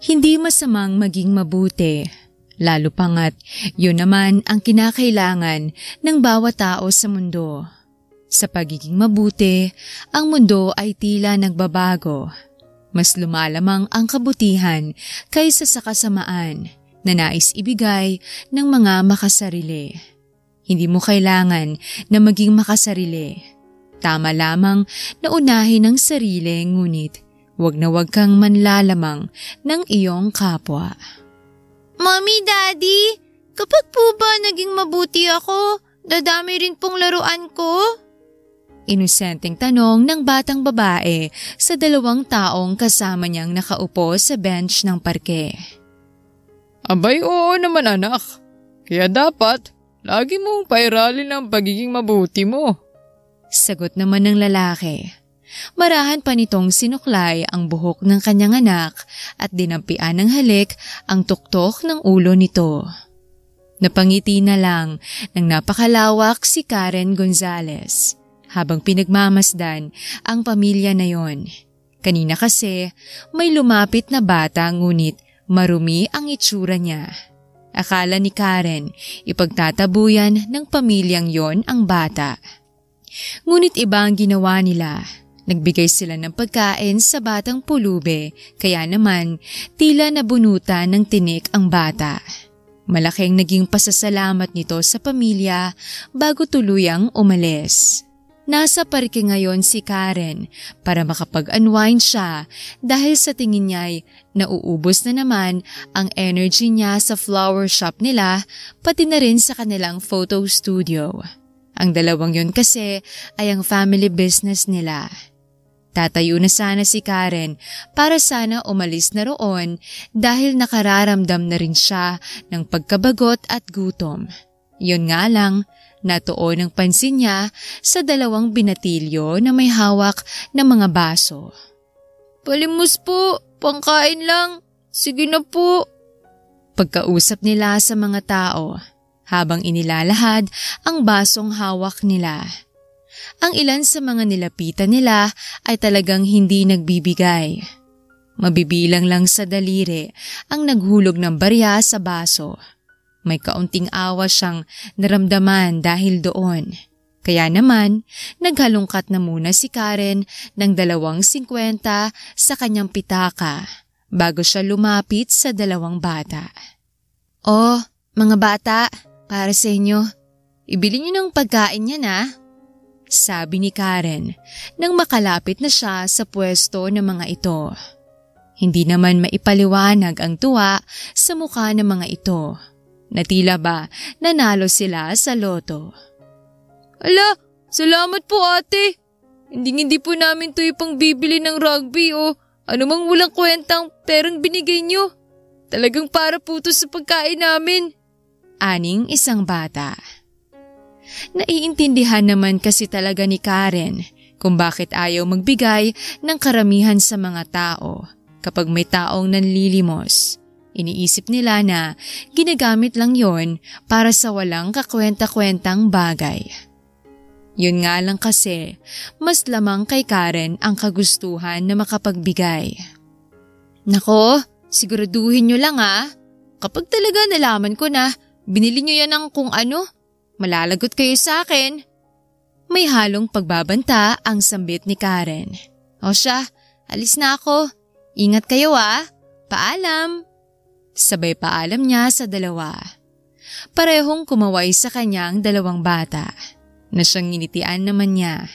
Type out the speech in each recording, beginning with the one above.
Hindi masamang maging mabuti, lalo pangat yun naman ang kinakailangan ng bawat tao sa mundo. Sa pagiging mabuti, ang mundo ay tila nagbabago. Mas lumalamang ang kabutihan kaysa sa kasamaan na nais ibigay ng mga makasarili. Hindi mo kailangan na maging makasarili. Tama lamang na unahin ang sarili, ngunit wag na wag kang manlalamang ng iyong kapwa. Mommy, Daddy, kapag po ba naging mabuti ako, dadami rin pong laruan ko? Inosenteng tanong ng batang babae sa 2 taong kasama niyang nakaupo sa bench ng parke. Abay, oo naman anak. Kaya dapat, lagi mong pairalin ang pagiging mabuti mo. Sagot naman ng lalaki. Marahan pa nitong sinuklay ang buhok ng kanyang anak at dinampian ng halik ang tuktok ng ulo nito. Napangiti na lang ng napakalawak si Karen Gonzalez habang pinagmamasdan ang pamilya na yon. Kanina kasi may lumapit na bata ngunit marumi ang itsura niya. Akala ni Karen ipagtatabuyan ng pamilyang yon ang bata. Ngunit iba ang ginawa nila. Nagbigay sila ng pagkain sa batang pulube, kaya naman tila nabunutan ng tinik ang bata. Malaking naging pasasalamat nito sa pamilya bago tuluyang umalis. Nasa parke ngayon si Karen para makapag-unwind siya dahil sa tingin niya'y nauubos na naman ang energy niya sa flower shop nila, pati na rin sa kanilang photo studio. Ang dalawang yon kasi ay ang family business nila. Tatayo na sana si Karen para sana umalis na roon dahil nakararamdam na rin siya ng pagkabagot at gutom. Yun nga lang, natuon ang pansin niya sa 2 binatilyo na may hawak na mga baso. Palimos po, pangkain lang. Sige na po. Pagkausap nila sa mga tao habang inilalahad ang basong hawak nila. Ang ilan sa mga nilapitan nila ay talagang hindi nagbibigay. Mabibilang lang sa daliri ang naghulog ng barya sa baso. May kaunting awa siyang naramdaman dahil doon. Kaya naman, naghalungkat na muna si Karen ng 2.50 sa kanyang pitaka bago siya lumapit sa 2 bata. Oh, mga bata, para sa inyo. Ibili niyo ng pagkain yan ha. Sabi ni Karen nang makalapit na siya sa pwesto ng mga ito. Hindi naman maipaliwanag ang tuwa sa mukha ng mga ito. Na tila ba nanalo sila sa loto. Ala, salamat po ate. Hindi po namin to ipang bibili ng rugby o anumang walang kwentang perang binigay niyo. Talagang para po to sa pagkain namin. Aning isang bata. Naiintindihan naman kasi talaga ni Karen kung bakit ayaw magbigay ng karamihan sa mga tao kapag may taong nanlilimos. Iniisip nila na ginagamit lang yon para sa walang kakwenta-kwentang bagay. Yun nga lang kasi, mas lamang kay Karen ang kagustuhan na makapagbigay. Nako, siguraduhin nyo lang ha. Kapag talaga nalaman ko na binili nyo yan ng kung ano, malalagot kayo sa akin. May halong pagbabanta ang sambit ni Karen. O siya, alis na ako. Ingat kayo ha. Paalam. Sabay paalam niya sa 2. Parehong kumaway sa kanyang 2 bata na siyang nginitian naman niya.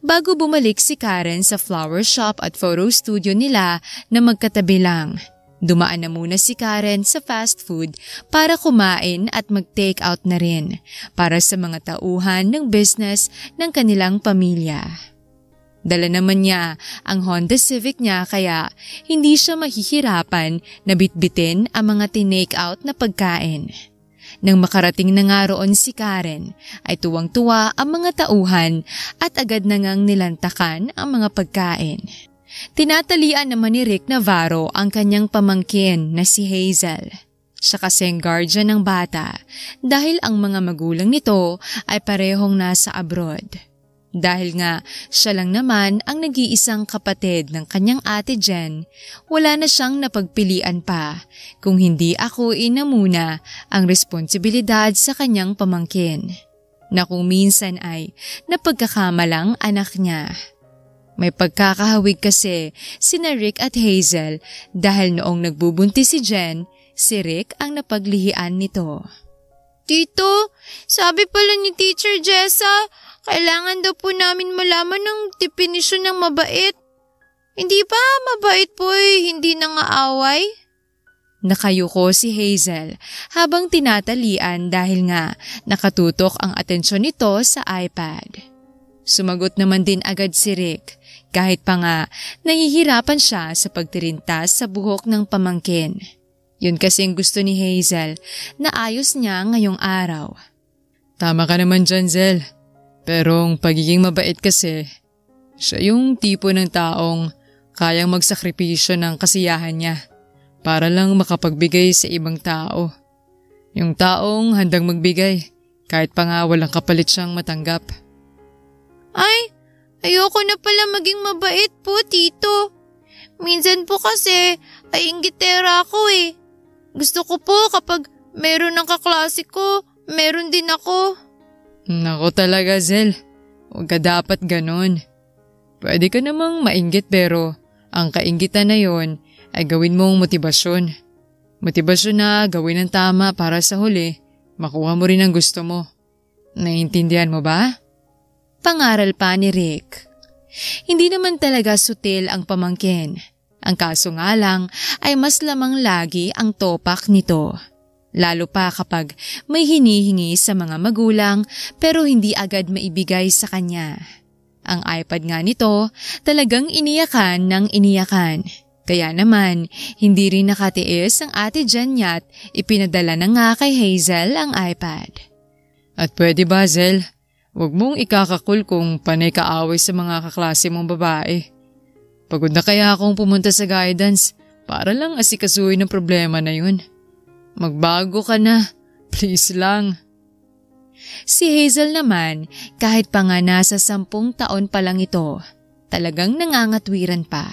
Bago bumalik si Karen sa flower shop at photo studio nila na magkatabi lang, dumaan na muna si Karen sa fast food para kumain at mag-take out na rin para sa mga tauhan ng business ng kanilang pamilya. Dala naman niya ang Honda Civic niya kaya hindi siya mahihirapan na bitbitin ang mga tinake out na pagkain. Nang makarating na nga roon si Karen ay tuwang-tuwa ang mga tauhan at agad na ngang nilantakan ang mga pagkain. Tinatalian naman ni Rick Navarro ang kanyang pamangkin na si Hazel. Siya kasing guardian ng bata dahil ang mga magulang nito ay parehong nasa abroad. Dahil nga siya lang naman ang nag-iisang kapatid ng kanyang ate Jen, wala na siyang napagpilian pa kung hindi ako muna ang responsibilidad sa kanyang pamangkin, na kung minsan ay napagkakamalang anak niya. May pagkakahawig kasi sina Rick at Hazel dahil noong nagbubuntis si Jen, si Rick ang napaglihian nito. Tito, sabi pala ni Teacher Jessa, kailangan daw po namin malaman ng definisyon ng mabait. Hindi ba mabait po hindi nangaaway? Nakayuko si Hazel habang tinatalian dahil nga nakatutok ang atensyon nito sa iPad. Sumagot naman din agad si Rick kahit pa nga nahihirapan siya sa pagtirintas sa buhok ng pamangkin. Yun kasing gusto ni Hazel na ayos niya ngayong araw. Tama ka naman dyan, Zel. Pero ang pagiging mabait kasi, siya yung tipo ng taong kayang magsakripisyo ng kasiyahan niya para lang makapagbigay sa ibang tao. Yung taong handang magbigay kahit pa nga walang kapalit siyang matanggap. Ay, ayoko na pala maging mabait po, Tito. Minsan po kasi ay inggitera ako Gusto ko po kapag meron ng kaklase ko, meron din ako. Nako talaga, Zel. Huwag ka dapat ganon. Pwede ka namang mainggit pero ang kainggitan na yon ay gawin mong motibasyon. Motibasyon na gawin ang tama para sa huli, makuha mo rin ang gusto mo. Naiintindihan mo ba? Pangaral pa ni Rick. Hindi naman talaga sutil ang pamangkin. Ang kaso nga lang ay mas lamang lagi ang topak nito. Lalo pa kapag may hinihingi sa mga magulang pero hindi agad maibigay sa kanya. Ang iPad nga nito talagang iniyakan ng iniyakan. Kaya naman, hindi rin nakatiis ang ate Jen niya't ipinadala na nga kay Hazel ang iPad. At pwede ba, Zel? Huwag mong ikakakul kung panay kaaway sa mga kaklase mong babae. Pagod na kaya akong pumunta sa guidance para lang asikasuhin ang problema na yun. Magbago ka na. Please lang. Si Hazel naman, kahit pa nga nasa 10 taon pa lang ito, talagang nangangatwiran pa.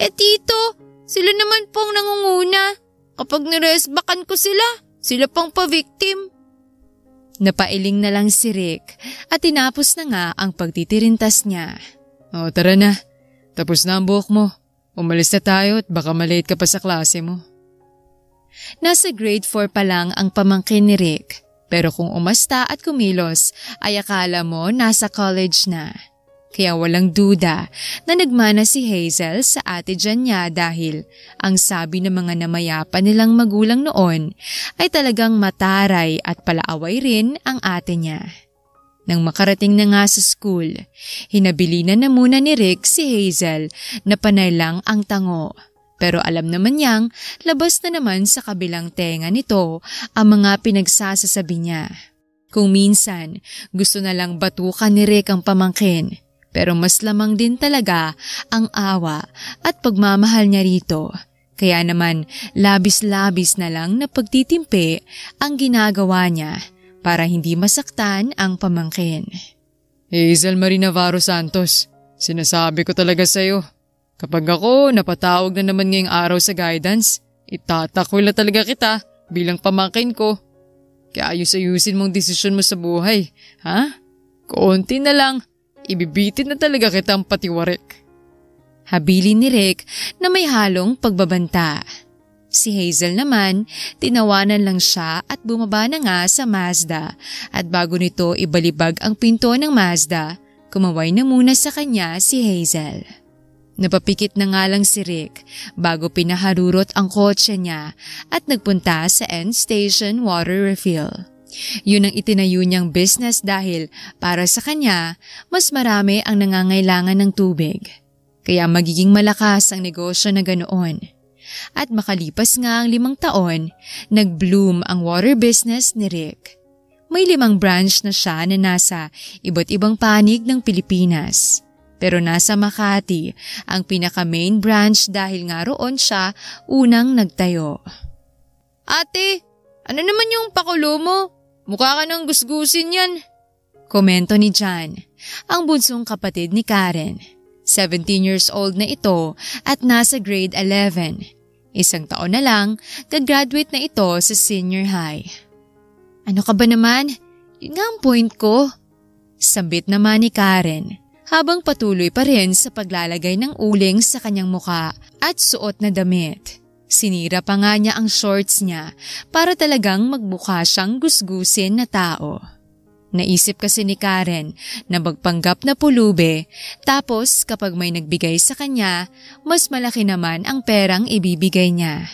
Tito, sila naman pong nangunguna. Kapag niresbakan ko sila pang pa-victim. Napailing na lang si Rick at tinapos na nga ang pagtitirintas niya. O tara na, tapos na ang buhok mo. Umalis na tayo at baka malate ka pa sa klase mo. Nasa grade 4 pa lang ang pamangkin ni Rick, pero kung umasta at kumilos ay akala mo nasa college na. Kaya walang duda na nagmana si Hazel sa ate Jen niya dahil ang sabi ng mga namayapa nilang magulang noon ay talagang mataray at palaaway rin ang ate niya. Nang makarating na nga sa school, hinabilinan na muna ni Rick si Hazel na panay lang ang tango. Pero alam naman niyang labas na naman sa kabilang tenga nito ang mga pinagsasasabi niya. Kung minsan, gusto na lang batukan ni Rick ang pamangkin. Pero mas lamang din talaga ang awa at pagmamahal niya rito. Kaya naman labis-labis na lang na pagtitimpi ang ginagawa niya para hindi masaktan ang pamangkin. Hazel Marie Navarro Santos, sinasabi ko talaga sa'yo. Kapag ako napatawag na naman ngayong araw sa guidance, itatakwil na talaga kita bilang pamangkin ko. Kaya ayus-ayusin mong desisyon mo sa buhay, ha? Konti na lang, ibibitin na talaga kitang patiwarik. Habilin ni Rick na may halong pagbabanta. Si Hazel naman, tinawanan lang siya at bumaba na nga sa Mazda at bago nito ibalibag ang pinto ng Mazda, kumaway na muna sa kanya si Hazel. Napapikit na nga lang si Rick bago pinaharurot ang kotse niya at nagpunta sa end station water refill. Yun ang itinayo niyang business dahil para sa kanya, mas marami ang nangangailangan ng tubig. Kaya magiging malakas ang negosyo na ganoon. At makalipas nga ang 5 taon, nag-bloom ang water business ni Rick. May 5 branch na siya na nasa iba't ibang panig ng Pilipinas. Pero nasa Makati ang pinaka-main branch dahil nga roon siya unang nagtayo. Ate, ano naman yung pakulo mo? Mukha ka ng gusgusin yan. Komento ni John, ang bunsong kapatid ni Karen. 17 years old na ito at nasa grade 11. Isang taon na lang, gagraduate na ito sa senior high. Ano ka ba naman? Yun nga ang point ko. Sambit naman ni Karen habang patuloy pa rin sa paglalagay ng uling sa kanyang muka at suot na damit. Sinira pa nga niya ang shorts niya para talagang magmukha siyang gusgusin na tao. Naisip kasi ni Karen na magpanggap na pulube tapos kapag may nagbigay sa kanya, mas malaki naman ang perang ibibigay niya.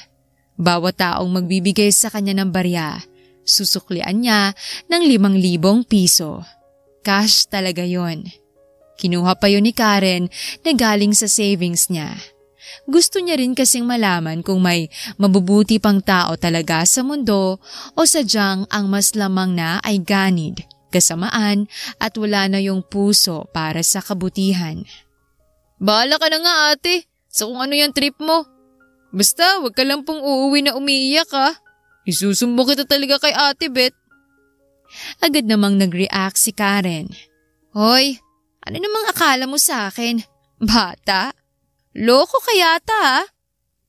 Bawat taong magbibigay sa kanya ng barya, susuklian niya ng 5,000 piso. Cash talaga yon. Kinuha pa yun ni Karen na galing sa savings niya. Gusto niya rin kasing malaman kung may mabubuti pang tao talaga sa mundo o sadyang ang mas lamang na ay ganid, kasamaan at wala na yung puso para sa kabutihan. Bahala ka na nga ate, sa kung ano yung trip mo. Basta wag ka lang pong uuwi na umiiyak ha. Isusumbo kita talaga kay ate Beth. Agad namang nag-react si Karen. Hoy, ano namang akala mo sa akin? Bata? Loko ka yata ha?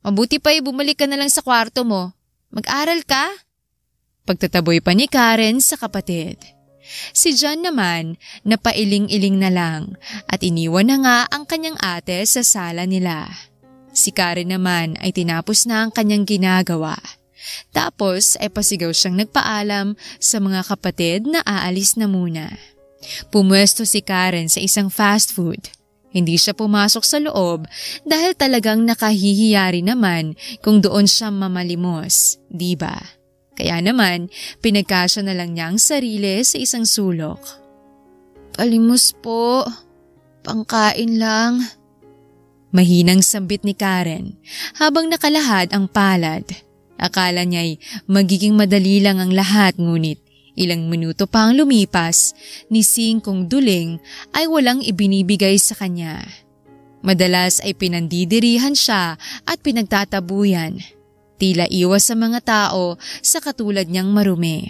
Mabuti pa bumalik ka na lang sa kwarto mo. Mag-aral ka? Pagtataboy pa ni Karen sa kapatid. Si John naman napailing-iling na lang at iniwan na nga ang kanyang ate sa sala nila. Si Karen naman ay tinapos na ang kanyang ginagawa. Tapos ay pasigaw siyang nagpaalam sa mga kapatid na aalis na muna. Pumwesto si Karen sa isang fast food. Hindi siya pumasok sa loob dahil talagang nakahihiyari naman kung doon siya mamalimos, di ba? Kaya naman, pinagkasya na lang niya ang sarili sa isang sulok. Palimos po, pangkain lang. Mahinang sambit ni Karen habang nakalahad ang palad. Akala niya'y magiging madali lang ang lahat ngunit ilang minuto pa ang lumipas, ni Singkong duling ay walang ibinibigay sa kanya. Madalas ay pinandidirihan siya at pinagtatabuyan. Tila iwas sa mga tao sa katulad niyang marumi.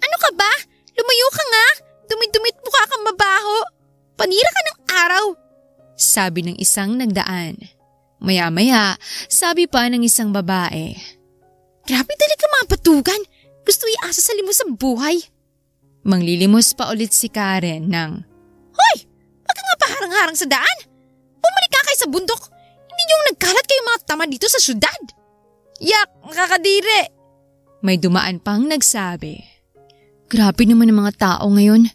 Ano ka ba? Lumayo ka nga! Dumit-dumit mukha kang mabaho! Panira ka ng araw! Sabi ng isang nagdaan. Maya-maya, sabi pa ng isang babae. Grabe talaga mga patugan! Gusto iasa sa limos sa buhay. Manglilimos pa ulit si Karen ng, Hoy! Wag ka nga paharang-harang sa daan! Bumalik ka kayo sa bundok! Hindi niyong nagkalat kayo mga tama dito sa syudad! Yak! Makakadiri! May dumaan pang nagsabi. Grabe naman ang mga tao ngayon.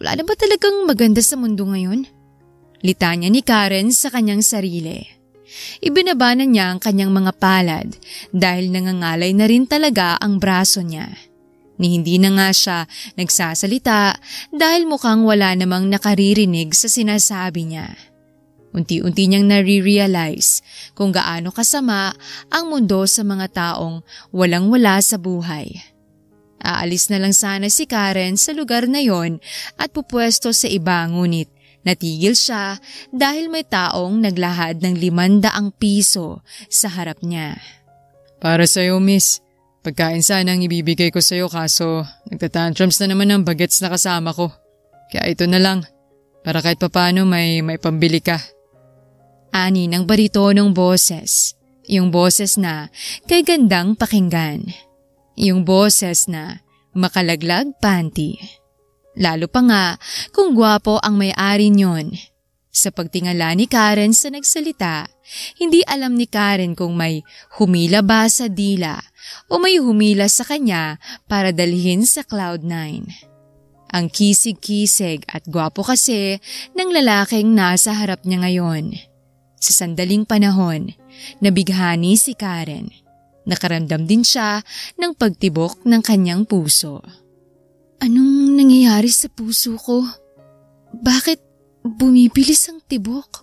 Wala na ba talagang maganda sa mundo ngayon? Litanya ni Karen sa kanyang sarili. Ibinabanan niya ang kanyang mga palad dahil nangangalay na rin talaga ang braso niya. Ni hindi na nga siya nagsasalita dahil mukhang wala namang nakaririnig sa sinasabi niya. Unti-unti niyang nare-realize kung gaano kasama ang mundo sa mga taong walang-wala sa buhay. Aalis na lang sana si Karen sa lugar na yon at pupwesto sa iba ngunit natigil siya dahil may taong naglahad ng 500 piso sa harap niya. Para sa'yo, miss. Pagkain sana ang ibibigay ko sa'yo kaso nagtatantrums na naman ang bagets na kasama ko. Kaya ito na lang, para kahit papano may pambili ka. Ani ng baritonong boses. Yung boses na kay gandang pakinggan. Yung boses na makalaglag panty. Lalo pa nga kung gwapo ang may-ari niyon. Sa pagtingala ni Karen sa nagsalita, hindi alam ni Karen kung may humila ba sa dila o may humila sa kanya para dalhin sa Cloud9. Ang kisig-kisig at gwapo kasi ng lalaking nasa harap niya ngayon. Sa sandaling panahon, nabighani si Karen. Nakaramdam din siya ng pagtibok ng kanyang puso. Anong nangyayari sa puso ko? Bakit bumibilis ang tibok?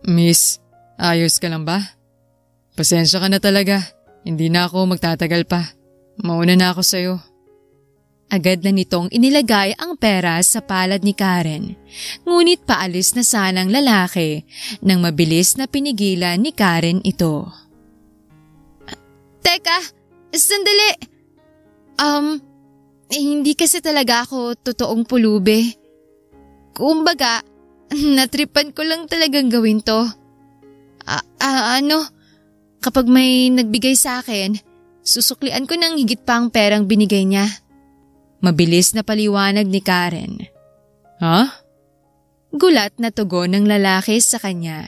Miss, ayos ka lang ba? Pasensya ka na talaga. Hindi na ako magtatagal pa. Mauna na ako sa'yo. Agad na nitong inilagay ang pera sa palad ni Karen. Ngunit paalis na sanang lalaki nang mabilis na pinigilan ni Karen ito. Teka, sandali. Hindi kasi talaga ako totoong pulubi. Kumbaga, natripan ko lang talagang gawin to. Kapag may nagbigay sa akin, susuklian ko ng higit pa ang perang binigay niya. Mabilis na paliwanag ni Karen. Ha? Gulat na tugon ng lalaki sa kanya.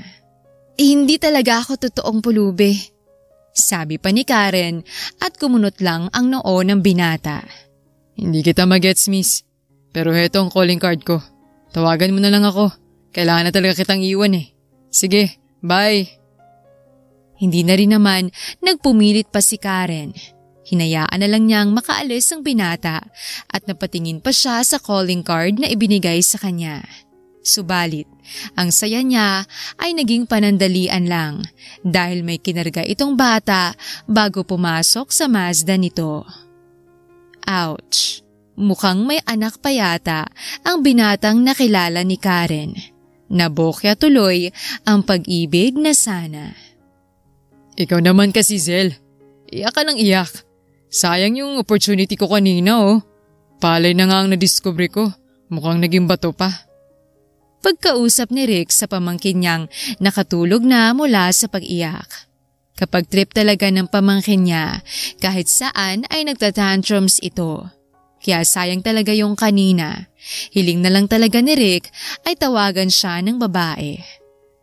Hindi talaga ako totoong pulubi. Sabi pa ni Karen at kumunot lang ang noo ng binata. Hindi kita magets, miss. Pero heto ang calling card ko. Tawagan mo na lang ako. Kailangan na talaga kitang iwan eh. Sige, bye. Hindi na rin naman nagpumilit pa si Karen. Hinayaan na lang niyang makaalis ang binata at napatingin pa siya sa calling card na ibinigay sa kanya. Subalit, ang saya niya ay naging panandalian lang dahil may kinarga itong bata bago pumasok sa Mazda nito. Ouch! Mukhang may anak pa yata ang binatang nakilala ni Karen. Nabokya tuloy ang pag-ibig na sana. Ikaw naman kasi, Zel. Iyak ka ng iyak. Sayang yung opportunity ko kanina, oh. Palay na nga ang nadiscover ko. Mukhang naging bato pa. Pagkausap ni Rick sa pamangkin niyang nakatulog na mula sa pag-iyak. Kapag trip talaga ng pamangkin niya, kahit saan ay nagtatantrums ito. Kaya sayang talaga yung kanina. Hiling na lang talaga ni Rick ay tawagan siya ng babae.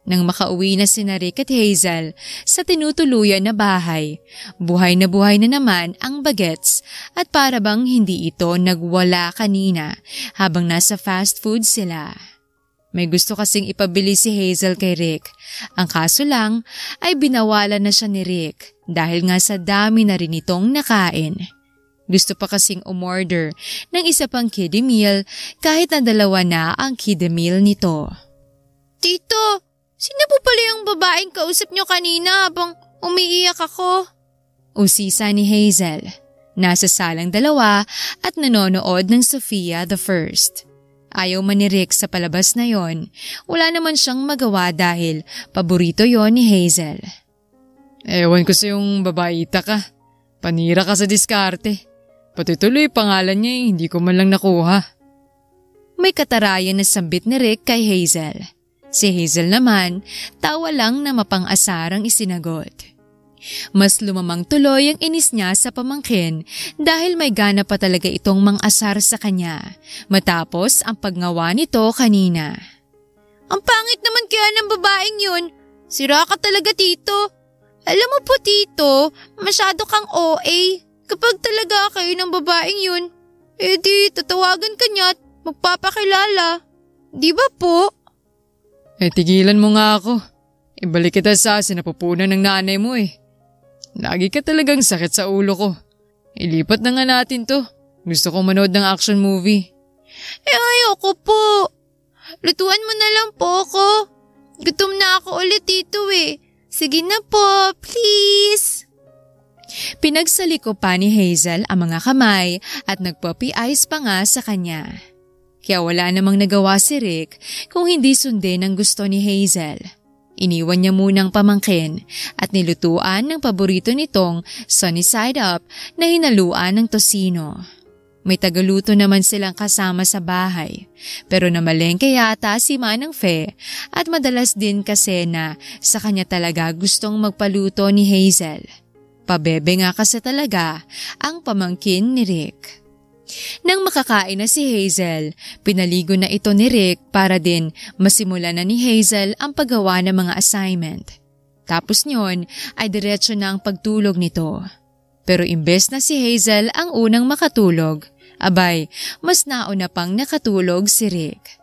Nang makauwi na sina Rick at Hazel sa tinutuluyan na bahay, buhay na naman ang bagets at para bang hindi ito nagwala kanina habang nasa fast food sila. May gusto kasing ipabili si Hazel kay Rick. Ang kaso lang ay binawalan na siya ni Rick dahil nga sa dami na rin itong nakain. Gusto pa kasing umorder ng isa pang kiddie meal kahit na 2 na ang kiddie meal nito. Tito, sino po pala yung babaeng kausap niyo kanina habang umiiyak ako? Usisa ni Hazel. Nasa salang 2 at nanonood ng Sofia the First. Ayaw man ni Rick sa palabas na yon, wala naman siyang magawa dahil paborito yon ni Hazel. Ewan ko sa yung babaita ka. Panira ka sa diskarte. Pati tuloy pangalan niya hindi ko man lang nakuha. May katarayan na sambit ni Rick kay Hazel. Si Hazel naman, tawa lang na mapang-asarang isinagot. Mas lumamang tuloy ang inis niya sa pamangkin dahil may gana pa talaga itong mang-asar sa kanya matapos ang pagngawa nito kanina. Ang pangit naman kaya ng babaeng yun. Sira ka talaga, Tito. Alam mo po, Tito, masyado kang OA. Kapag talaga kayo ng babaeng yun, di tatawagan ka niya at magpapakilala. Di ba po? Tigilan mo nga ako. Ibalik kita sa sinapupunan ng nanay mo eh. Lagi ka talagang sakit sa ulo ko. Ilipat na nga natin to. Gusto kong manood ng action movie. Ayoko po. Lutuan mo na lang po ako. Gutom na ako ulit, Tito eh. Sige na po, please. Pinagsaliko pa ni Hazel ang mga kamay at nagpuppy eyes pa nga sa kanya. Kaya wala namang nagawa si Rick kung hindi sundin ang gusto ni Hazel. Iniwan niya munang pamangkin at nilutuan ng paborito nitong sunny side up na hinaluan ng tosino. May tagaluto naman silang kasama sa bahay pero namalengke yata si Manang Fe at madalas din kasi na sa kanya talaga gustong magpaluto ni Hazel. Pabebe nga kasi talaga ang pamangkin ni Rick. Nang makakain na si Hazel, pinaligo na ito ni Rick para din masimulan na ni Hazel ang paggawa ng mga assignment. Tapos nyon ay diretso na ang pagtulog nito. Pero imbes na si Hazel ang unang makatulog, abay, mas nauna pang nakatulog si Rick.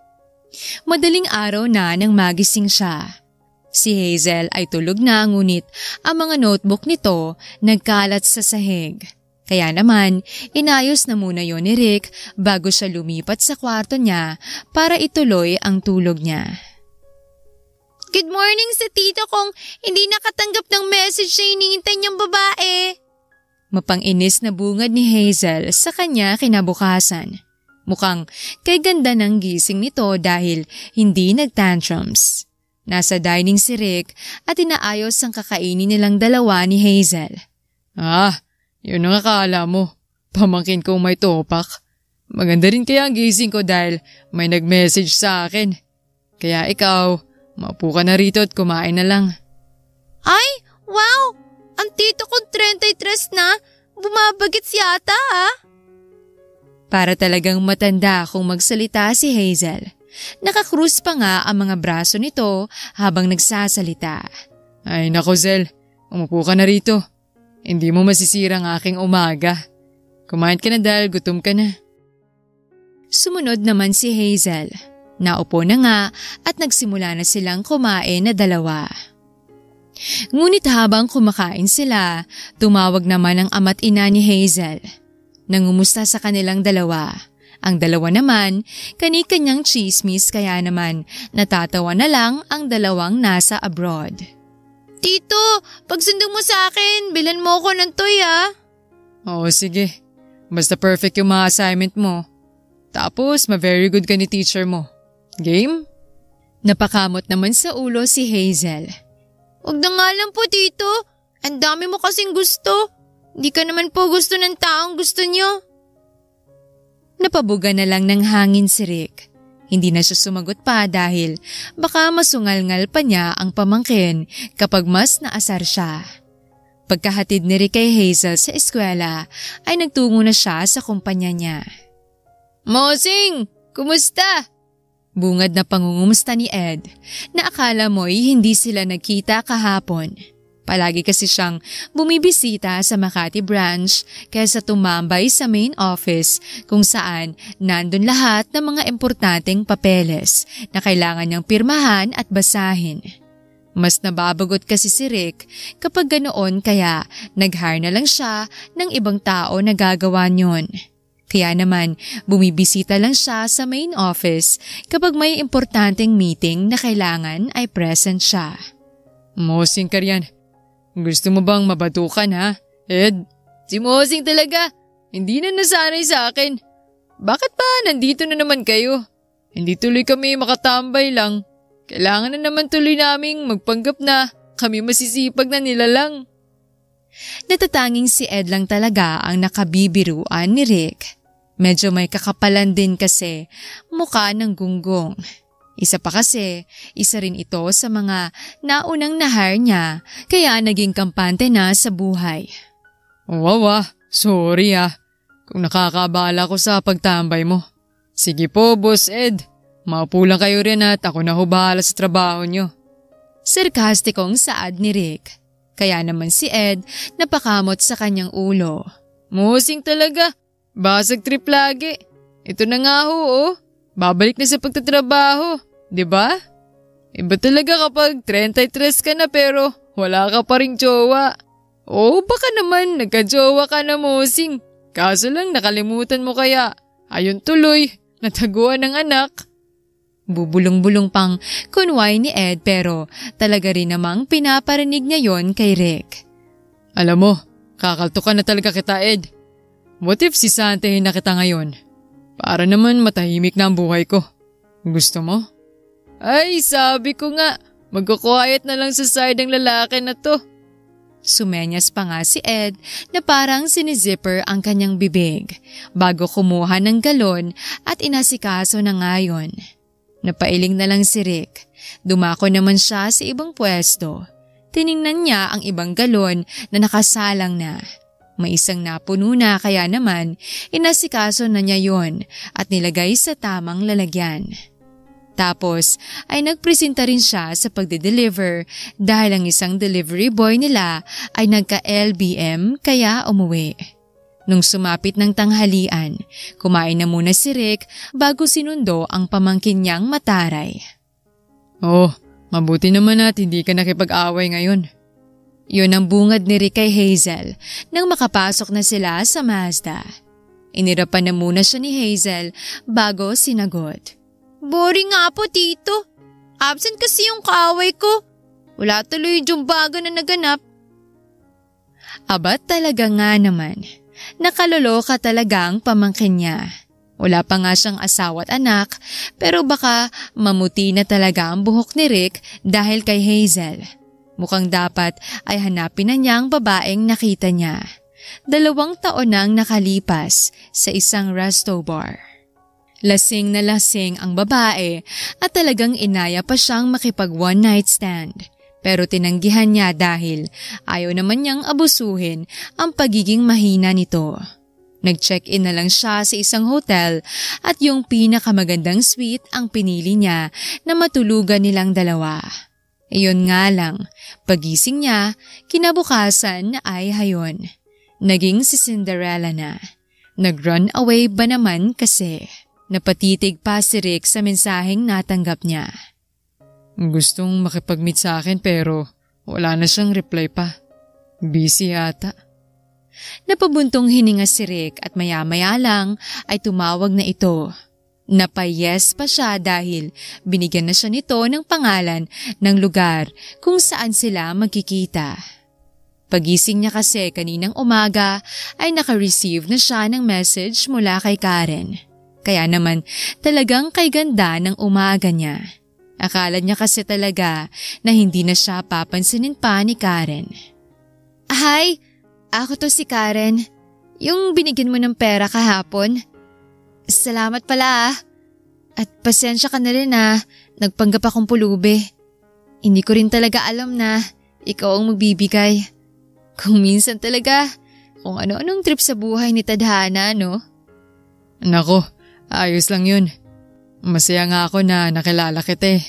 Madaling araw na nang magising siya. Si Hazel ay tulog na ngunit ang mga notebook nito nagkalat sa sahig. Kaya naman, inayos na muna yon ni Rick bago siya lumipat sa kwarto niya para ituloy ang tulog niya. Good morning sa tito kong hindi nakatanggap ng message na hinihintay niyang babae. Mapang-inis na bungad ni Hazel sa kanya kinabukasan. Mukhang kay ganda ng gising nito dahil hindi nagtantrums. Nasa dining si Rick at inaayos ang kakainin nilang 2 ni Hazel. Yun ang akala mo. Pamangkin kong may topak. Maganda rin kaya ang gising ko dahil may nag-message sa akin. Kaya ikaw, maupo ka na rito at kumain na lang. Ay, wow! Ang tito kong 33 na, bumabagits yata Para talagang matanda kung magsalita si Hazel. Nakakrus pa nga ang mga braso nito habang nagsasalita. Ay nako Zel, umupo ka na rito. Hindi mo masisira ang aking umaga. Kumain ka na dahil gutom ka na. Sumunod naman si Hazel. Naupo na nga at nagsimula na silang kumain na dalawa. Ngunit habang kumakain sila, tumawag naman ang ama't ina ni Hazel. Nangumusta sa kanilang dalawa. Ang dalawa naman, kani-kanyang chismis kaya naman natatawa na lang ang dalawang nasa abroad. Tito, pagsundo mo sa akin, bilan mo ako ng toy Oo sige, basta perfect yung mga assignment mo. Tapos ma-very good ka ni teacher mo. Game? Napakamot naman sa ulo si Hazel. Huwag na nga lang po tito, ang dami mo kasing gusto. Di ka naman po gusto ng taong gusto niyo. Napabuga na lang ng hangin si Rick. Hindi na siya sumagot pa dahil baka masungal-ngal pa niya ang pamangkin kapag mas naasar siya. Pagkahatid ni Rick kay Hazel sa eskwela ay nagtungo na siya sa kumpanya niya. Mosing, kumusta? Bungad na pangungumusta ni Ed na akala mo'y hindi sila nagkita kahapon. Palagi kasi siyang bumibisita sa Makati branch kaysa tumambay sa main office kung saan nandun lahat ng mga importanteng papeles na kailangan niyang pirmahan at basahin. Mas nababagot kasi si Rick kapag ganoon kaya nag-hire na lang siya ng ibang tao na gagawa niyon. Kaya naman bumibisita lang siya sa main office kapag may importanteng meeting na kailangan ay present siya. Mosing ka riyan. Gusto mo bang mabatukan ha, Ed? Si Mosing talaga, hindi na nasanay sa akin. Bakit pa nandito na naman kayo? Hindi tuloy kami makatambay lang. Kailangan na naman tuloy naming magpanggap na kami masisipag na nilalang. Natatanging si Ed lang talaga ang nakabibiruan ni Rick. Medyo may kakapalan din kasi mukha ng gunggong. Isa pa kasi, isa rin ito sa mga naunang na-hire niya kaya naging kampante na sa buhay. Wow, sorry kung nakakabala ko sa pagtambay mo. Sige po, Boss Ed. Maupo lang kayo rin at ako na bahala sa trabaho niyo. Sarkastikong saad ni Rick. Kaya naman si Ed napakamot sa kanyang ulo. Mosing talaga, basag trip lagi. Ito na nga ho. Babalik na sa pagtatrabaho, di ba? Iba talaga kapag 33 ka na pero wala ka pa ring jowa. Oo, baka naman nagka-jowa ka na, Mosing. Kaso lang nakalimutan mo kaya. Ayun tuloy, nataguan ng anak. Bubulong-bulong pang kunway ni Ed pero talaga rin namang pinaparinig niya yon kay Rick. Alam mo, kakaltukan na talaga kita, Ed. What if sisantahin na kita ngayon? Para naman matahimik na ang buhay ko. Gusto mo? Ay, sabi ko nga, magkuquiet na lang sa side ng lalaki na to. Sumenyas pa nga si Ed na parang sinizipper ang kanyang bibig bago kumuha ng galon at inasikaso na ngayon. Napailing na lang si Rick. Dumako naman siya sa ibang pwesto. Tiningnan niya ang ibang galon na nakasalang na. May isang napuno na kaya naman inasikaso na niya yon at nilagay sa tamang lalagyan. Tapos ay nagpresenta rin siya sa pagde-deliver dahil ang isang delivery boy nila ay nagka-LBM kaya umuwi. Nung sumapit ng tanghalian, kumain na muna si Rick bago sinundo ang pamangkin niyang mataray. Oh, mabuti naman at hindi ka nakipag-away ngayon. Yun ang bungad ni Rick kay Hazel nang makapasok na sila sa Mazda. Inirapan na muna siya ni Hazel bago sinagot. Boring nga po, tito. Absent kasi yung kaaway ko. Wala tuloy yung bago na naganap. Aba talaga nga naman. Nakaloloka talaga ang pamangkin niya. Wala pa nga siyang asawa at anak pero baka mamuti na talaga ang buhok ni Rick dahil kay Hazel. Mukhang dapat ay hanapin na niya ang babaeng nakita niya. 2 taon nang nakalipas sa isang resto bar. Lasing na lasing ang babae at talagang inaya pa siyang makipag one night stand. Pero tinanggihan niya dahil ayaw naman niyang abusuhin ang pagiging mahina nito. Nag-check-in na lang siya sa isang hotel at yung pinakamagandang suite ang pinili niya na matulugan nilang dalawa. Iyon nga lang, pagising niya, kinabukasan ay hayon. Naging si Cinderella na. Nag-run away ba naman kasi? Napatitig pa si Rick sa mensaheng natanggap niya. Gustong makipag-meet sa akin pero wala na siyang reply pa. Busy yata. Napabuntong hininga si Rick at maya-maya lang ay tumawag na ito. Napayes pa siya dahil binigyan na siya nito ng pangalan ng lugar kung saan sila magkikita. Pagising niya kasi kaninang umaga ay naka-receive na siya ng message mula kay Karen. Kaya naman talagang kay ganda ng umaga niya. Akala niya kasi talaga na hindi na siya papansinin pa ni Karen. Hi, ako to si Karen. Yung binigyan mo ng pera kahapon. Salamat pala ah. At pasensya ka na rin ah, nagpanggap akong pulubi. Hindi ko rin talaga alam na ikaw ang magbibigay. Kung minsan talaga, kung ano-anong trip sa buhay ni Tadhana, no? Nako, ayos lang yun. Masaya nga ako na nakilala kita eh.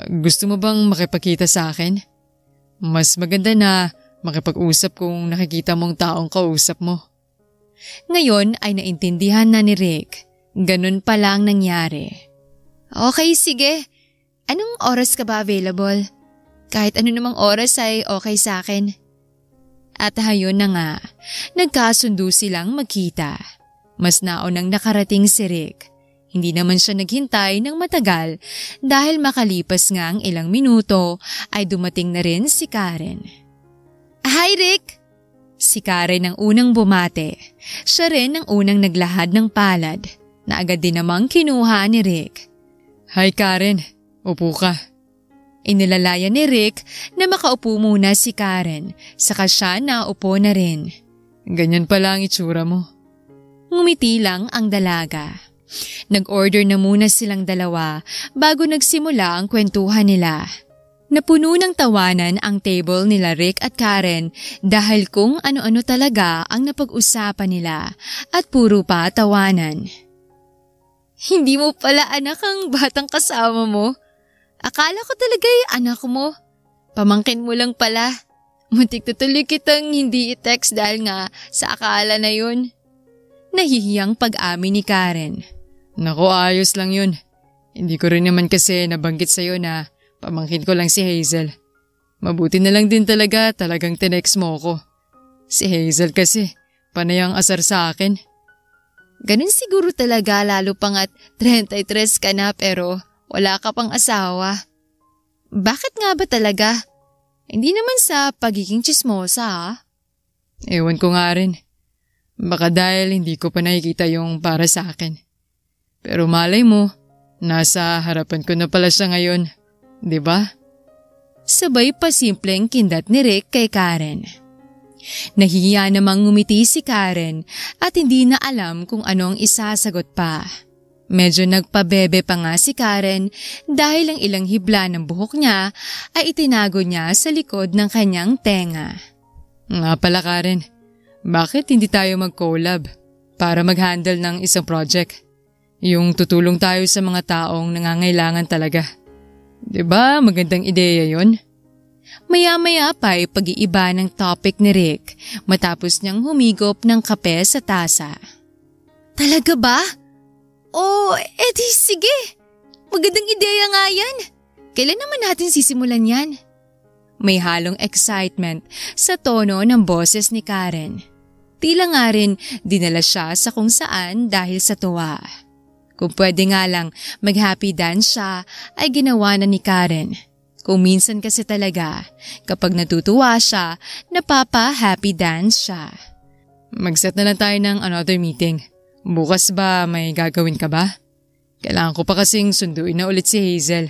Gusto mo bang makipagkita sa akin? Mas maganda na makipag-usap kung nakikita mong taong kausap mo. Ngayon ay naintindihan na ni Rick. Ganun pa lang nangyari. Okay, sige. Anong oras ka ba available? Kahit ano namang oras ay okay sa akin. At hayon na nga, nagkasundo silang magkita. Mas naunang nakarating si Rick. Hindi naman siya naghintay ng matagal dahil makalipas nga ang ilang minuto ay dumating na rin si Karen. Hi Rick! Si Karen ang unang bumate. Siya rin ang unang naglahad ng palad na agad din namang kinuha ni Rick. Hi Karen, upo ka. Inilalaya ni Rick na makaupo muna si Karen, saka siya naupo na rin. Ganyan pala ang itsura mo. Ngumiti lang ang dalaga. Nag-order na muna silang dalawa bago nagsimula ang kwentuhan nila. Napuno ng tawanan ang table nila Rick at Karen dahil kung ano-ano talaga ang napag-usapan nila at puro pa tawanan. Hindi mo pala anak ang batang kasama mo. Akala ko talaga anak mo. Pamangkin mo lang pala. Muntik tutuloy kitang hindi i-text dahil nga sa akala na yun. Nahihiyang pag-amin ni Karen. Naku, ayos lang yun. Hindi ko rin naman kasi nabanggit sa'yo na pamangkin ko lang si Hazel. Mabuti na lang din talagang tinext mo ko. Si Hazel kasi, panay ang asar sa akin. Ganun siguro talaga lalo pang at 33 ka na pero wala ka pang asawa. Bakit nga ba talaga? Hindi naman sa pagiging tsismosa ah. Ewan ko nga rin. Baka dahil hindi ko pa nakikita yung para sa akin. Pero malay mo, nasa harapan ko na pala siya ngayon, di ba? Sabay pa simpleng kindat ni Rick kay Karen. Nahihiya namang ngumiti si Karen at hindi na alam kung anong isasagot pa. Medyo nagpabebe pa nga si Karen dahil ang ilang hibla ng buhok niya ay itinago niya sa likod ng kanyang tenga. Nga pala Karen, bakit hindi tayo mag-collab para mag-handle ng isang project? Yung tutulong tayo sa mga taong nangangailangan talaga. Diba magandang ideya yon? Maya-maya pa ay pag-iiba ng topic ni Rick matapos niyang humigop ng kape sa tasa. Talaga ba? Oh, edi sige. Magandang ideya nga yan. Kailan naman natin sisimulan yan? May halong excitement sa tono ng boses ni Karen. Tila nga rin dinala siya sa kung saan dahil sa tuwa. Kung pwede nga lang mag-happy dance siya ay ginawa na ni Karen. Kung minsan kasi talaga kapag natutuwa siya, napapa-happy dance siya. Mag-set na lang tayo ng another meeting. Bukas ba may gagawin ka ba? Kailangan ko pa kasing sunduin na ulit si Hazel.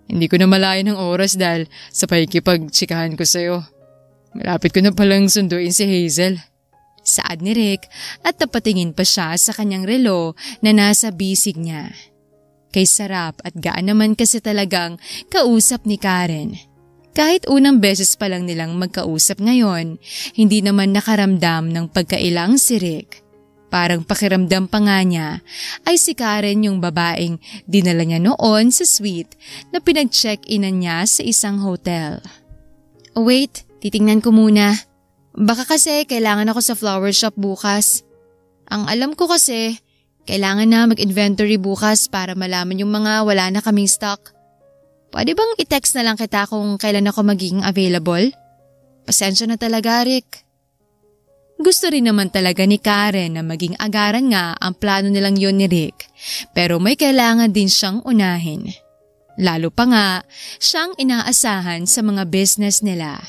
Hindi ko na malayo ng oras dahil sa pakikipag-tsikahan ko sa'yo. Malapit ko na palang sunduin si Hazel. Saad ni Rick at napatingin pa siya sa kanyang relo na nasa bisig niya. Kay sarap at gaan naman kasi talagang kausap ni Karen. Kahit unang beses pa lang nilang magkausap ngayon, hindi naman nakaramdam ng pagkailang si Rick. Parang pakiramdam pa nga niya ay si Karen yung babaeng dinala niya noon sa suite na pinag-check-inan niya sa isang hotel. Oh wait, titingnan ko muna. Baka kasi kailangan ako sa flower shop bukas. Ang alam ko kasi, kailangan na mag-inventory bukas para malaman yung mga wala na kaming stock. Pwede bang i-text na lang kita kung kailan ako magiging available? Pasensya na talaga, Rick. Gusto rin naman talaga ni Karen na maging agaran nga ang plano nilang yun ni Rick, pero may kailangan din siyang unahin. Lalo pa nga, siyang inaasahan sa mga business nila.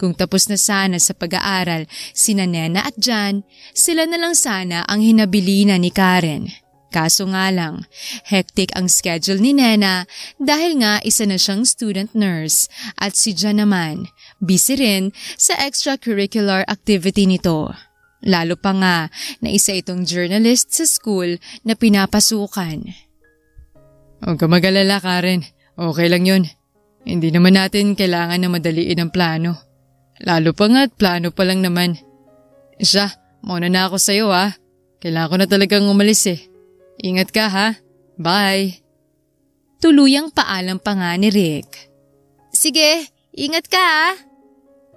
Kung tapos na sana sa pag-aaral sina Nena at Jan, sila na lang sana ang hinabilina ni Karen. Kaso nga lang, hectic ang schedule ni Nena dahil nga isa na siyang student nurse at si Jan naman, busy rin sa extracurricular activity nito. Lalo pa nga na isa itong journalist sa school na pinapasukan. Huwag ka mag-alala, Karen. Okay lang yun. Hindi naman natin kailangan na madaliin ang plano. Lalo pa nga't plano pa lang naman. Siya, mauna na ako sa'yo ha. Kailangan ko na talagang umalis eh. Ingat ka ha. Bye. Tuluyang paalam pa nga ni Rick. Sige, ingat ka ha.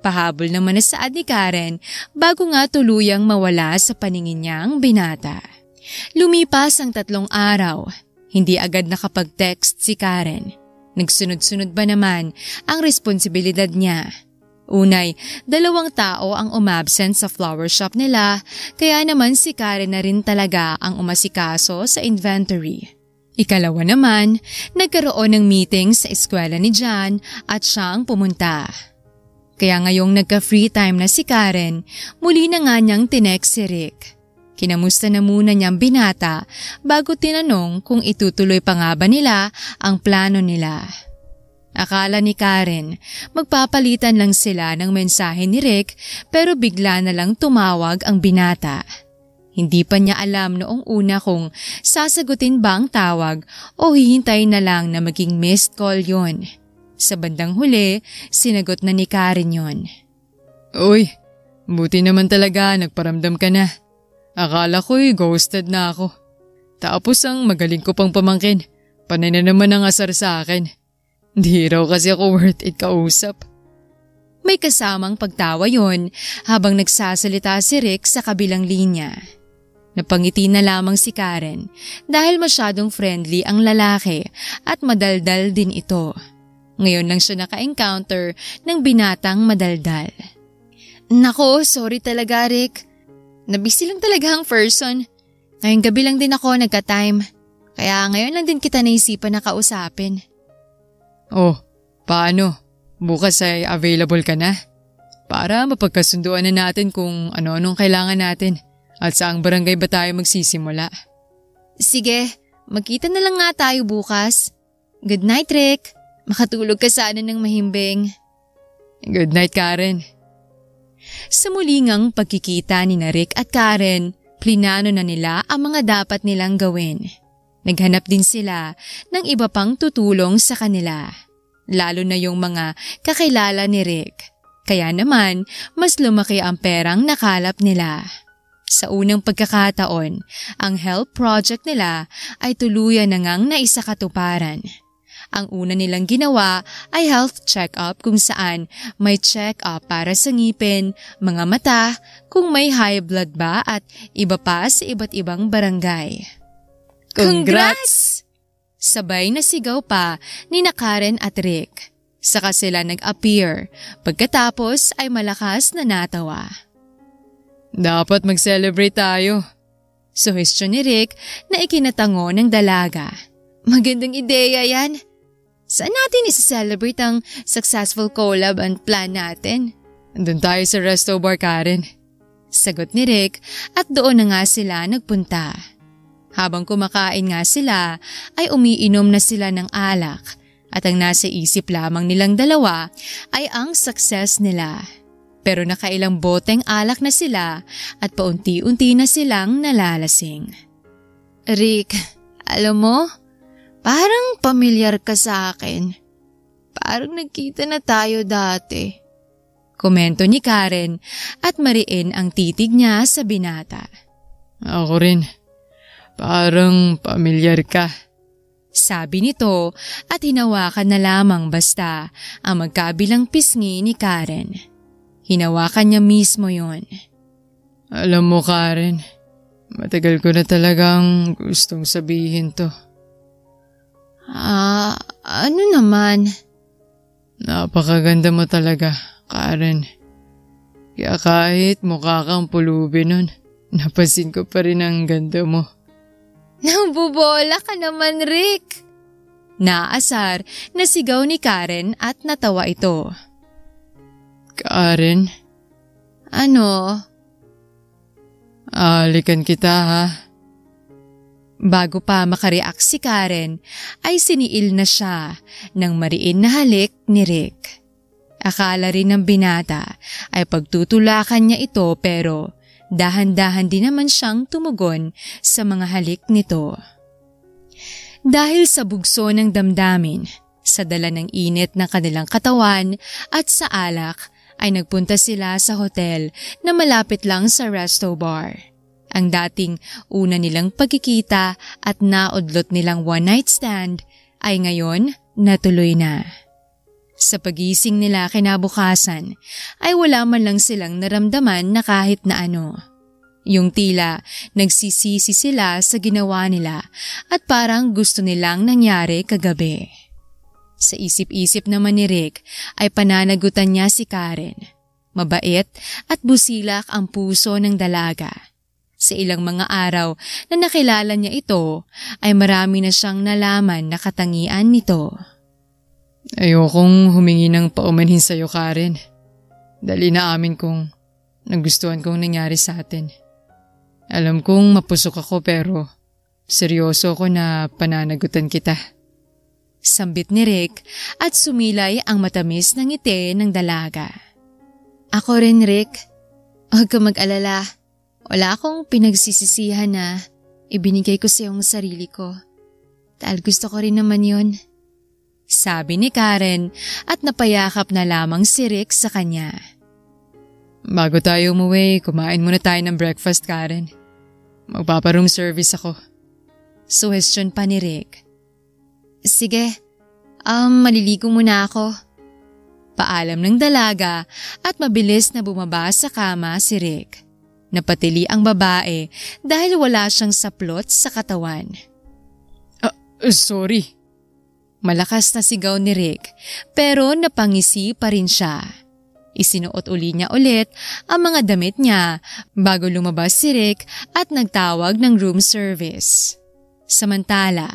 Pahabol naman na saad ni Karen bago nga tuluyang mawala sa paningin niya ang binata. Lumipas ang 3 araw. Hindi agad nakapag-text si Karen. Nagsunod-sunod ba naman ang responsibilidad niya? Unay, 2 tao ang umabsent sa flower shop nila, kaya naman si Karen na rin talaga ang umasikaso sa inventory. Ikalawa naman, nagkaroon ng meeting sa eskwela ni Jan at siya ang pumunta. Kaya ngayong nagka-free time na si Karen, muli na nga niyang tinext si Rick. Kinamusta na muna niyang binata bago tinanong kung itutuloy pa nga ba nila ang plano nila. Akala ni Karen, magpapalitan lang sila ng mensahe ni Rick pero bigla na lang tumawag ang binata. Hindi pa niya alam noong una kung sasagutin ba ang tawag o hihintayin na lang na maging missed call yon. Sa bandang huli, sinagot na ni Karen yon. Uy, buti naman talaga nagparamdam ka na. Akala ko'y ghosted na ako. Tapos ang magaling ko pang pamangkin, panay na naman ang asar sa akin. Di raw kasi ako worth it kausap. May kasamang pagtawa yon habang nagsasalita si Rick sa kabilang linya. Napangiti na lamang si Karen dahil masyadong friendly ang lalaki at madaldal din ito. Ngayon lang siya naka-encounter ng binatang madaldal. Nako, sorry talaga Rick. Nabisi lang talaga ang person. Ngayong gabi lang din ako nagka-time. Kaya ngayon lang din kita naisipan na kausapin. Oh, paano? Bukas ay available ka na? Para mapagkasunduan na natin kung ano-anong kailangan natin at saang barangay ba tayo magsisimula. Sige, magkita na lang nga tayo bukas. Good night, Rick. Makatulog ka sana ng mahimbing. Good night, Karen. Sa mulingang pagkikita ni Rick at Karen, plinano na nila ang mga dapat nilang gawin. Naghanap din sila ng iba pang tutulong sa kanila, lalo na yung mga kakilala ni Rick. Kaya naman, mas lumaki ang perang nakalap nila. Sa unang pagkakataon, ang help project nila ay tuluyan na ngang naisakatuparan. Ang una nilang ginawa ay health check-up kung saan may check-up para sa ngipin, mga mata, kung may high blood ba at iba pa sa iba't ibang barangay. Congrats! Sabay na sigaw pa ni Karen at Rick. Saka sila nag-appear, pagkatapos ay malakas na natawa. Dapat mag-celebrate tayo. Suhestyon ni Rick na ikinatango ng dalaga. Magandang ideya yan. Saan natin isa-celebrate ang successful collab and plan natin? Doon tayo sa resto bar, Karen. Sagot ni Rick at doon na nga sila nagpunta. Habang kumakain nga sila ay umiinom na sila ng alak at ang nasa isip lamang nilang dalawa ay ang success nila. Pero nakailang boteng alak na sila at paunti-unti na silang nalalasing. Rick, alam mo, parang pamilyar ka sa akin. Parang nagkita na tayo dati. Komento ni Karen at mariin ang titig niya sa binata. Ako rin. Parang pamilyar ka. Sabi nito at hinawakan na lamang basta ang magkabilang pisngi ni Karen. Hinawakan niya mismo yon. Alam mo Karen, matagal ko na talagang gustong sabihin to. Ano naman? Napakaganda mo talaga, Karen. Kaya kahit mukha kang pulubi nun, napansin ko pa rin ang ganda mo. Nabubola ka naman, Rick. Naasar na sigaw ni Karen at natawa ito. Karen? Ano? Alikan kita ha. Bago pa makareact si Karen ay siniil na siya ng mariin na halik ni Rick. Akala rin ng binata ay pagtutulakan niya ito pero dahan-dahan din naman siyang tumugon sa mga halik nito. Dahil sa bugso ng damdamin, sa dala ng init ng kanilang katawan at sa alak, ay nagpunta sila sa hotel na malapit lang sa resto bar. Ang dating una nilang pagkikita at naudlot nilang one-night stand ay ngayon natuloy na. Sa pagising nila kinabukasan ay wala man lang silang naramdaman na kahit na ano. Yung tila nagsisisi sila sa ginawa nila at parang gusto nilang nangyari kagabi. Sa isip-isip naman ni Rick ay pananagutan niya si Karen. Mabait at busilak ang puso ng dalaga. Sa ilang mga araw na nakilala niya ito ay marami na siyang nalaman na katangian nito. Ayokong humingi ng paumanhin sa'yo, Karen. Dali na amin kong nagustuhan kong nangyari sa atin. Alam kong mapusok ako pero seryoso ako na pananagutan kita. Sambit ni Rick at sumilay ang matamis ng ngiti ng dalaga. Ako rin, Rick. Huwag ka mag-alala. Wala akong pinagsisisihan na ibinigay ko sa iyong sarili ko. Dahil gusto ko rin naman yun. Sabi ni Karen at napayakap na lamang si Rick sa kanya. Bago tayo umuwi, kumain muna tayo ng breakfast, Karen. Magpaparoom service ako. Suhestyon pa ni Rick. Sige, maliligo muna ako. Paalam ng dalaga at mabilis na bumaba sa kama si Rick. Napatili ang babae dahil wala siyang saplot sa katawan. Sorry. Malakas na sigaw ni Rick pero napangisi pa rin siya. Isinuot uli niya ulit ang mga damit niya bago lumabas si Rick at nagtawag ng room service. Samantala,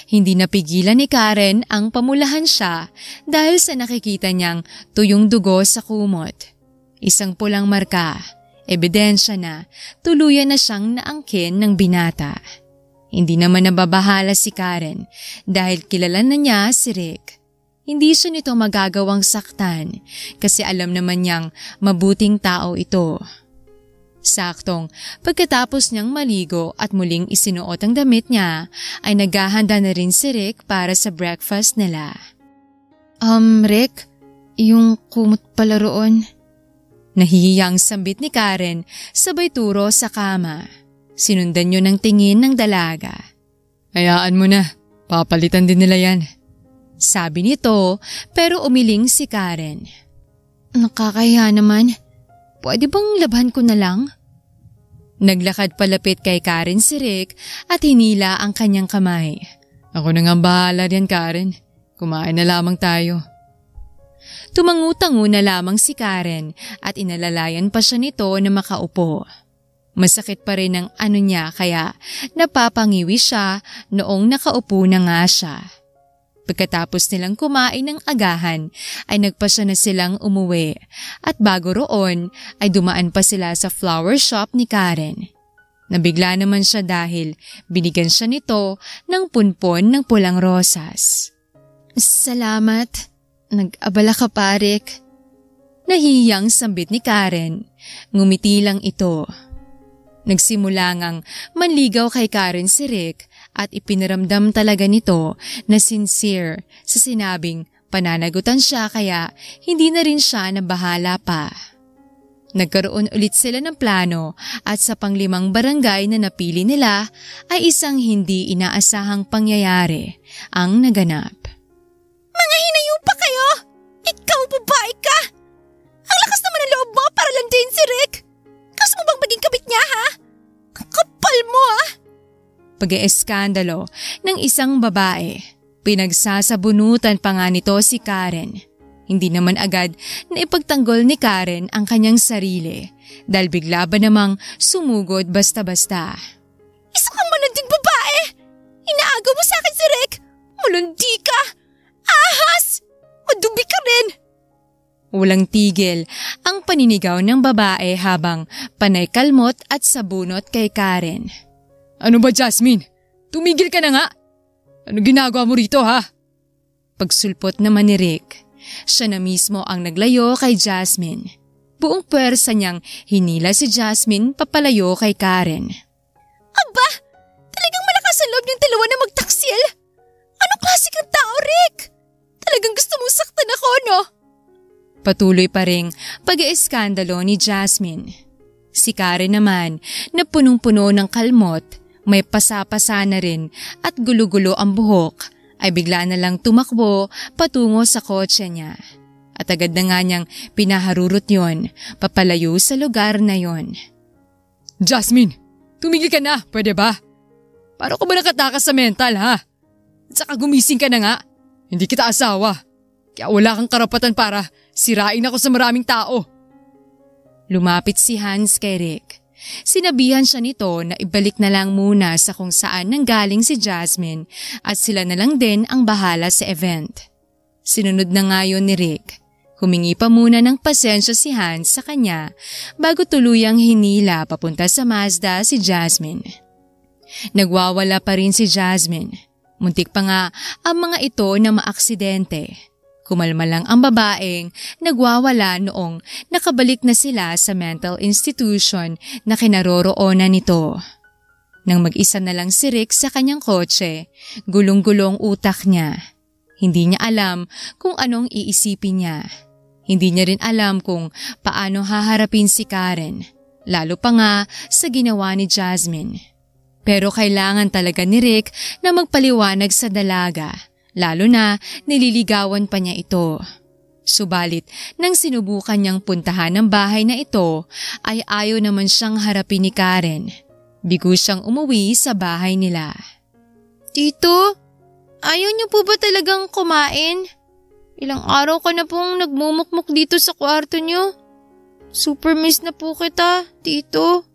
hindi napigilan ni Karen ang pamulahan siya dahil sa nakikita niyang tuyong dugo sa kumot. Isang pulang marka, ebidensya na tuluyan na siyang naangkin ng binata. Hindi naman nababahala si Karen dahil kilala na niya si Rick. Hindi siya nito magagawang saktan kasi alam naman niyang mabuting tao ito. Saktong, pagkatapos niyang maligo at muling isinuot ang damit niya, ay naghahanda na rin si Rick para sa breakfast nila. Rick, yung kumot pala roon. Nahihiyang sambit ni Karen sabay turo sa kama. Sinundan niyo ng tingin ng dalaga. Hayaan mo na, papalitan din nila yan. Sabi nito pero umiling si Karen. Nakakahiya naman. Pwede bang labhan ko na lang? Naglakad palapit kay Karen si Rick at hinila ang kanyang kamay. Ako na nga bahala diyan, Karen. Kumain na lamang tayo. Tumangu-tangu na lamang si Karen at inalalayan pa siya nito na makaupo. Masakit pa rin ang ano niya kaya napapangiwi siya noong nakaupo na nga siya. Pagkatapos nilang kumain ng agahan ay nagpasya na silang umuwi at bago roon ay dumaan pa sila sa flower shop ni Karen. Nabigla naman siya dahil binigyan siya nito ng punpon ng pulang rosas. Salamat. Nag-abala ka pa, Rick. Nahiyang sambit ni Karen. Ngumiti lang ito. Nagsimula ngang manligaw kay Karen si Rick at ipinaramdam talaga nito na sincere sa sinabing pananagutan siya kaya hindi na rin siya nabahala pa. Nagkaroon ulit sila ng plano at sa pang-5 barangay na napili nila ay isang hindi inaasahang pangyayari ang naganap. Mga hinayo pa kayo! Ikaw babae ka! Ang lakas naman ng loob mo para landayin si Rick! Gusto mo bang maging kabit niya ha? Ang kapal mo ha! Pag-ieskandalo ng isang babae, pinagsasabunutan pa nga nito si Karen. Hindi naman agad na ipagtanggol ni Karen ang kanyang sarili dahil bigla ba namang sumugod basta-basta. Isa kang malanding babae! Inaagaw mo sa akin si Rick! Malandi ka! Ahas! Madubi ka rin! Walang tigil ang paninigaw ng babae habang panay kalmot at sabunot kay Karen. Ano ba, Jasmine? Tumigil ka na nga! Ano ginagawa mo rito, ha? Pagsulpot naman ni Rick, siya na mismo ang naglayo kay Jasmine. Buong puwersa niyang hinila si Jasmine papalayo kay Karen. Aba! Talagang malakas ang loob niyong dalawa na magtaksil! Anong klase kang tao, Rick? Talagang gusto mong saktan ako, no? Patuloy pa ring pag-ieskandalo ni Jasmine. Si Karen naman na punong-puno ng kalmot, may pasapasa na rin at gulo-gulo ang buhok, ay bigla na lang tumakbo patungo sa kotse niya. At agad na nga niyang pinaharurot yon, papalayo sa lugar na yon. Jasmine, tumigil ka na, pwede ba? Paano ka ba nakatakas sa mental, ha? At saka gumising ka na nga. Hindi kita asawa. Kaya wala kang karapatan para sirain ako sa maraming tao. Lumapit si Hans kay Rick. Sinabihan siya nito na ibalik na lang muna sa kung saan nanggaling si Jasmine at sila na lang din ang bahala sa event. Sinunod na nga yun ni Rick. Humingi pa muna ng pasensya si Hans sa kanya bago tuluyang hinila papunta sa Mazda si Jasmine. Nagwawala pa rin si Jasmine. Muntik pa nga ang mga ito na maaksidente. Kumalma lang ang babaeng nagwawala noong nakabalik na sila sa mental institution na kinaroroonan nito. Nang mag-isa na lang si Rick sa kanyang kotse, gulong-gulong utak niya. Hindi niya alam kung anong iisipin niya. Hindi niya rin alam kung paano haharapin si Karen, lalo pa nga sa ginawa ni Jasmine. Pero kailangan talaga ni Rick na magpaliwanag sa dalaga. Lalo na nililigawan pa niya ito. Subalit nang sinubukan niyang puntahan ang bahay na ito ay ayaw naman siyang harapin ni Karen. Bigo siyang umuwi sa bahay nila. Tito, ayaw niyo po ba talagang kumain? Ilang araw ka na pong nagmumukmuk dito sa kwarto niyo. Super miss na po kita, Tito.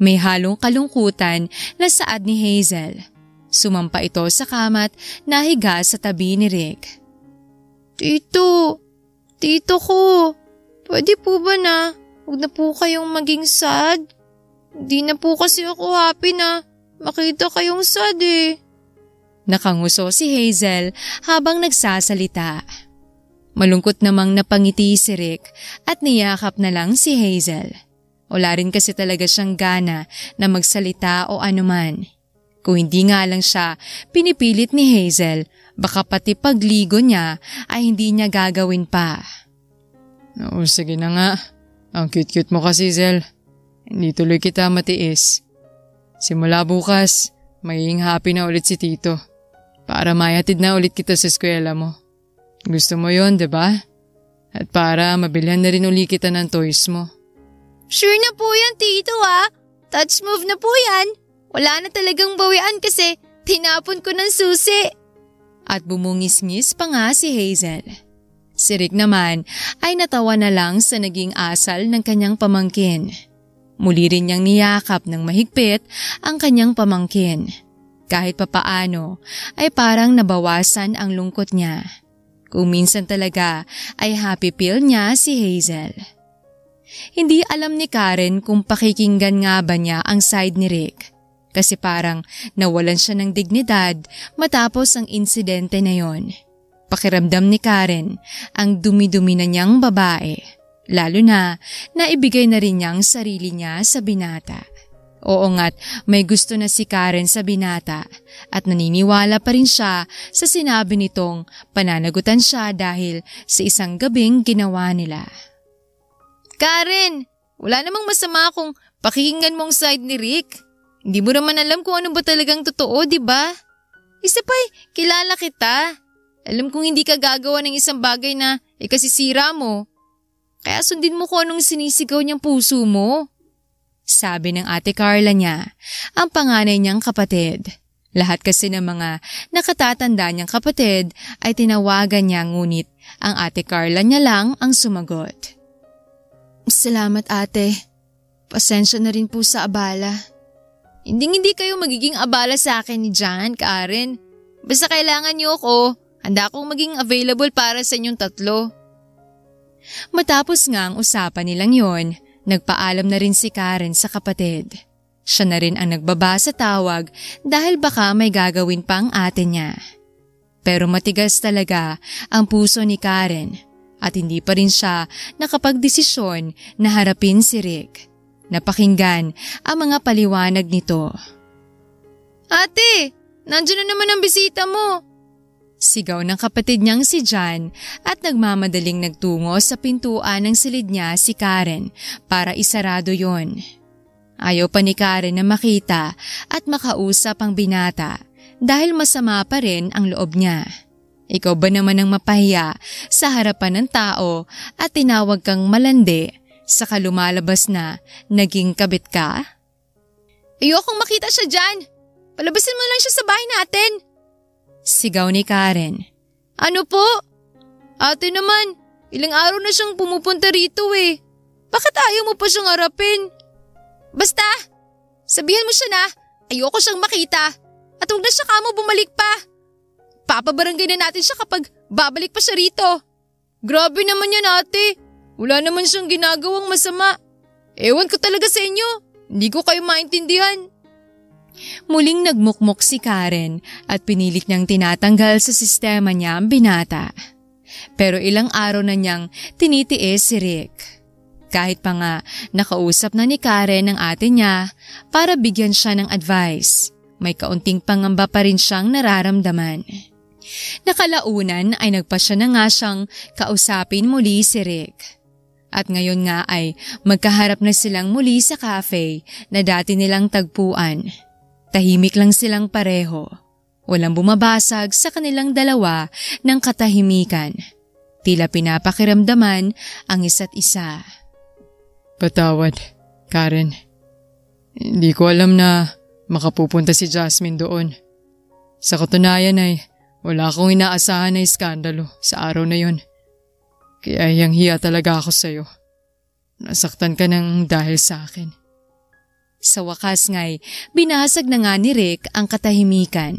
May halong kalungkutan na saad ni Hazel. Sumampa ito sa kama't nahiga sa tabi ni Rick. Tito ko, pwede po ba na huwag na po kayong maging sad? Di na po kasi ako happy na makita kayong sad eh. Nakanguso si Hazel habang nagsasalita. Malungkot namang napangiti si Rick at niyakap na lang si Hazel. Wala rin kasi talaga siyang gana na magsalita o anuman. Kung hindi nga lang siya pinipilit ni Hazel, baka pati pagligo niya ay hindi niya gagawin pa. Oo, sige na nga. Ang cute-cute mo kasi, Zel. Hindi tuloy kita matiis. Simula bukas, magiging happy na ulit si Tito. Para mayatid na ulit kita sa eskwela mo. Gusto mo yon, diba? At para mabilhan na rin ulit kita ng toys mo. Sure na po yan, Tito ah. Touch move na po yan. Wala na talagang bawian kasi tinapon ko ng susi. At bumungis-ngis pa nga si Hazel. Si Rick naman ay natawa na lang sa naging asal ng kanyang pamangkin. Muli rin niyang niyakap ng mahigpit ang kanyang pamangkin. Kahit papaano ay parang nabawasan ang lungkot niya. Kung minsan talaga ay happy pill niya si Hazel. Hindi alam ni Karen kung pakikinggan nga ba niya ang side ni Rick. Kasi parang nawalan siya ng dignidad matapos ang insidente na yon. Pakiramdam ni Karen ang dumi-dumi na niyang babae, lalo na naibigay na rin niyang sarili niya sa binata. Oo nga't may gusto na si Karen sa binata at naniniwala pa rin siya sa sinabi nitong pananagutan siya dahil sa isang gabing ginawa nila. Karen, wala namang masama kung pakinggan mong side ni Rick. Hindi mo naman alam kung ano ba talagang totoo, di ba? Isa pa'y kilala kita. Alam kong hindi ka gagawa ng isang bagay na ikasisira mo. Kaya sundin mo kung anong sinisigaw niyang puso mo. Sabi ng ate Carla niya, ang panganay niyang kapatid. Lahat kasi ng mga nakatatanda niyang kapatid ay tinawagan niya, ngunit ang ate Carla niya lang ang sumagot. Salamat ate. Pasensya na rin po sa abala. Hindi kayo magiging abala sa akin ni John, Karen. Basta kailangan niyo ako. Handa akong maging available para sa inyong tatlo. Matapos nga ang usapan nilang yon, nagpaalam na rin si Karen sa kapatid. Siya na rin ang nagbaba sa tawag dahil baka may gagawin pa ang ate niya. Pero matigas talaga ang puso ni Karen at hindi pa rin siya nakapagdesisyon na harapin si Rick. Napakinggan ang mga paliwanag nito. Ate, nandiyan na naman ang bisita mo. Sigaw ng kapatid niyang si John at nagmamadaling nagtungo sa pintuan ng silid niya si Karen para isarado yon. Ayaw pa ni Karen na makita at makausap ang binata dahil masama pa rin ang loob niya. Ikaw ba naman ang mapahiya sa harapan ng tao at tinawag kang malandi saka lumalabas na naging kabit ka? Ayokong makita siya dyan. Palabasin mo lang siya sa bahay natin. Sigaw ni Karen. Ano po? Ate naman, ilang araw na siyang pumupunta rito eh. Bakit ayaw mo pa siyang harapin? Basta, sabihan mo siya na ayoko siyang makita at huwag na siya kamo bumalik pa. Papabarangay na natin siya kapag babalik pa siya rito. Grabe naman yan ate. Wala naman siyang ginagawang masama. Ewan ko talaga sa inyo. Hindi ko kayo maintindihan. Muling nagmukmok si Karen at pinilit niyang tinatanggal sa sistema niya ang binata. Pero ilang araw na niyang tinitiis si Rick. Kahit pa nga nakausap na ni Karen ang ate niya para bigyan siya ng advice, may kaunting pangamba pa rin siyang nararamdaman. Nakalaunan ay nagpasya na nga siyang kausapin muli si Rick. At ngayon nga ay magkaharap na silang muli sa cafe na dati nilang tagpuan. Tahimik lang silang pareho. Walang bumabasag sa kanilang dalawa ng katahimikan. Tila pinapakiramdaman ang isa't isa. Patawad, Karen. Hindi ko alam na makapupunta si Jasmine doon. Sa katunayan ay wala akong inaasahan na iskandalo sa araw na yon. Kaya hiyang-hiya talaga ako sa'yo. Nasaktan ka ng dahil sa akin. Sa wakas nga'y binasag na nga ni Rick ang katahimikan.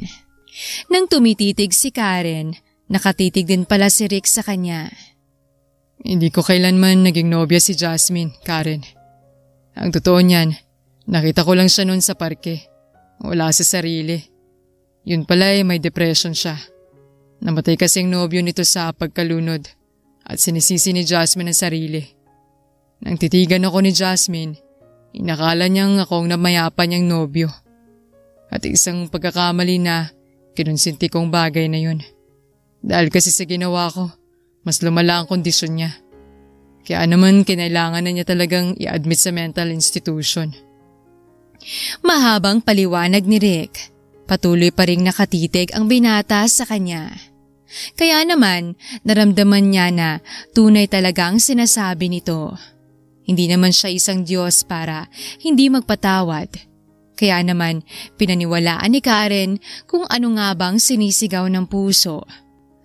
Nang tumititig si Karen, nakatitig din pala si Rick sa kanya. Hindi ko kailanman naging nobya si Jasmine, Karen. Ang totoo niyan, nakita ko lang siya noon sa parke. Wala sa sarili. Yun pala ay may depression siya. Namatay kasing nobyo nito sa pagkalunod at sinisisi ni Jasmine ang sarili. Nang titigan ako ni Jasmine, inakala niyang akong namayapan niyang nobyo. At isang pagkakamali na kinonsinti kong bagay na yun. Dahil kasi sa ginawa ko, mas lumala ang kondisyon niya. Kaya naman kinailangan na niya talagang i-admit sa mental institution. Mahabang paliwanag ni Rick. Patuloy pa ring nakatitig ang binata sa kanya. Kaya naman naramdaman niya na tunay talagang sinasabi nito. Hindi naman siya isang Diyos para hindi magpatawad. Kaya naman pinaniwalaan ni Karen kung ano nga bang sinisigaw ng puso.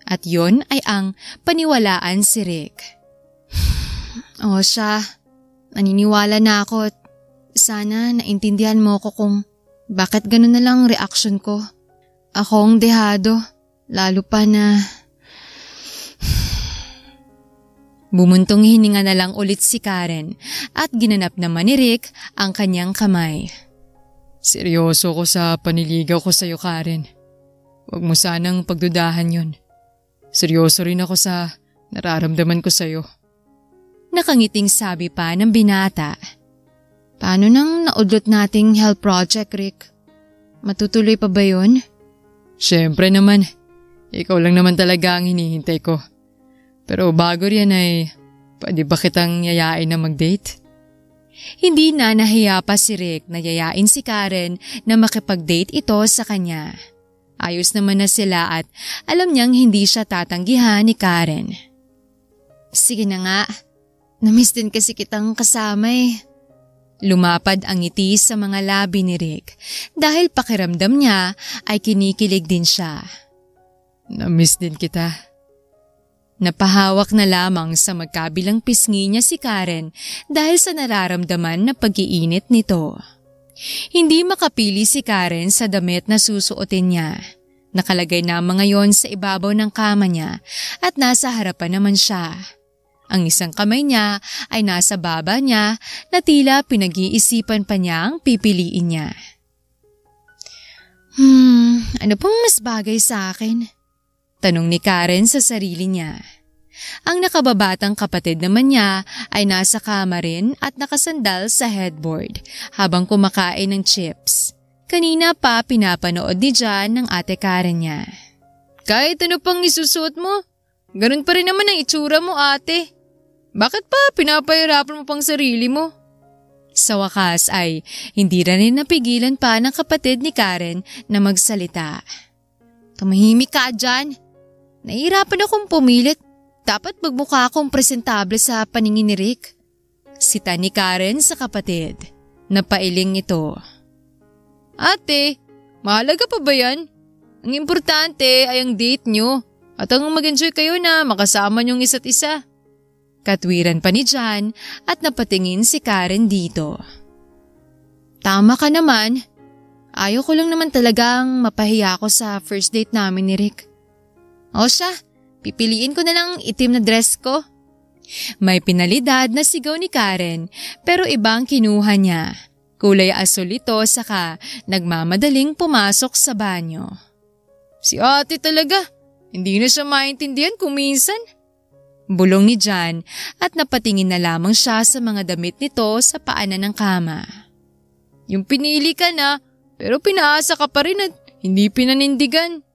At yon ay ang paniwalaan si Rick. O siya, naniniwala na ako at sana naintindihan mo ko kung bakit gano'n na lang reaction ko. Akong dehado, lalo pa na... Bumuntong hininga na lang ulit si Karen at ginanap naman ni Rick ang kanyang kamay. Seryoso ko sa paniligaw ko sa'yo, Karen. Huwag mo sanang pagdudahan yun. seryoso rin ako sa nararamdaman ko sa'yo. Nakangiting sabi pa ng binata. Paano nang naudlot nating health project, Rick? Matutuloy pa ba yun? Siyempre naman, ikaw lang naman talaga ang hinihintay ko. Pero bago riyan ay, pwede ba kitang yayain na mag-date? Hindi na nahiya pa si Rick na yayain si Karen na makipag-date ito sa kanya. Ayos naman na sila at alam niyang hindi siya tatanggihan ni Karen. Sige na nga, namiss din kasi kitang kasama eh. Lumapad ang ngiti sa mga labi ni Rick dahil pakiramdam niya ay kinikilig din siya. Namiss din kita. Napahawak na lamang sa magkabilang pisngi niya si Karen dahil sa nararamdaman na pag-iinit nito. Hindi makapili si Karen sa damit na susuotin niya. Nakalagay naman ngayon sa ibabaw ng kama niya at nasa harapan naman siya. Ang isang kamay niya ay nasa baba niya na tila pinag-iisipan pa niya ang pipiliin niya. Ano pong mas bagay sa akin? Tanong ni Karen sa sarili niya. Ang nakababatang kapatid naman niya ay nasa kama rin at nakasandal sa headboard habang kumakain ng chips. Kanina pa pinapanood ni Jan ng ate Karen niya. Kahit ano pang isusuot mo, ganun pa rin naman ang itsura mo, ate. Bakit pa pinapahirapan mo pang sarili mo? Sa wakas ay hindi rin napigilan pa ng kapatid ni Karen na magsalita. Tumahimik ka dyan. Nahihirapan akong pumilit. Dapat magmukha akong presentable sa paningin ni Rick. Sita ni Karen sa kapatid. Napailing ito. Ate, mahalaga pa ba yan? Ang importante ay ang date nyo at ang mag-enjoy kayo na makasama nyong isa't isa. Katwiran pa ni Jan at napatingin si Karen dito. Tama ka naman. Ayaw ko lang naman talagang mapahiya ako sa first date namin ni Rick. O siya, pipiliin ko na lang itim na dress ko. May pinalidad na sigaw ni Karen pero ibang kinuha niya. Kulay asul ito saka nagmamadaling pumasok sa banyo. Si ate talaga, hindi na siya maintindihan kung minsan. Bulong ni Jan at napatingin na lamang siya sa mga damit nito sa paanan ng kama. Yung pinili ka na pero pinaasa ka pa rin at hindi pinanindigan.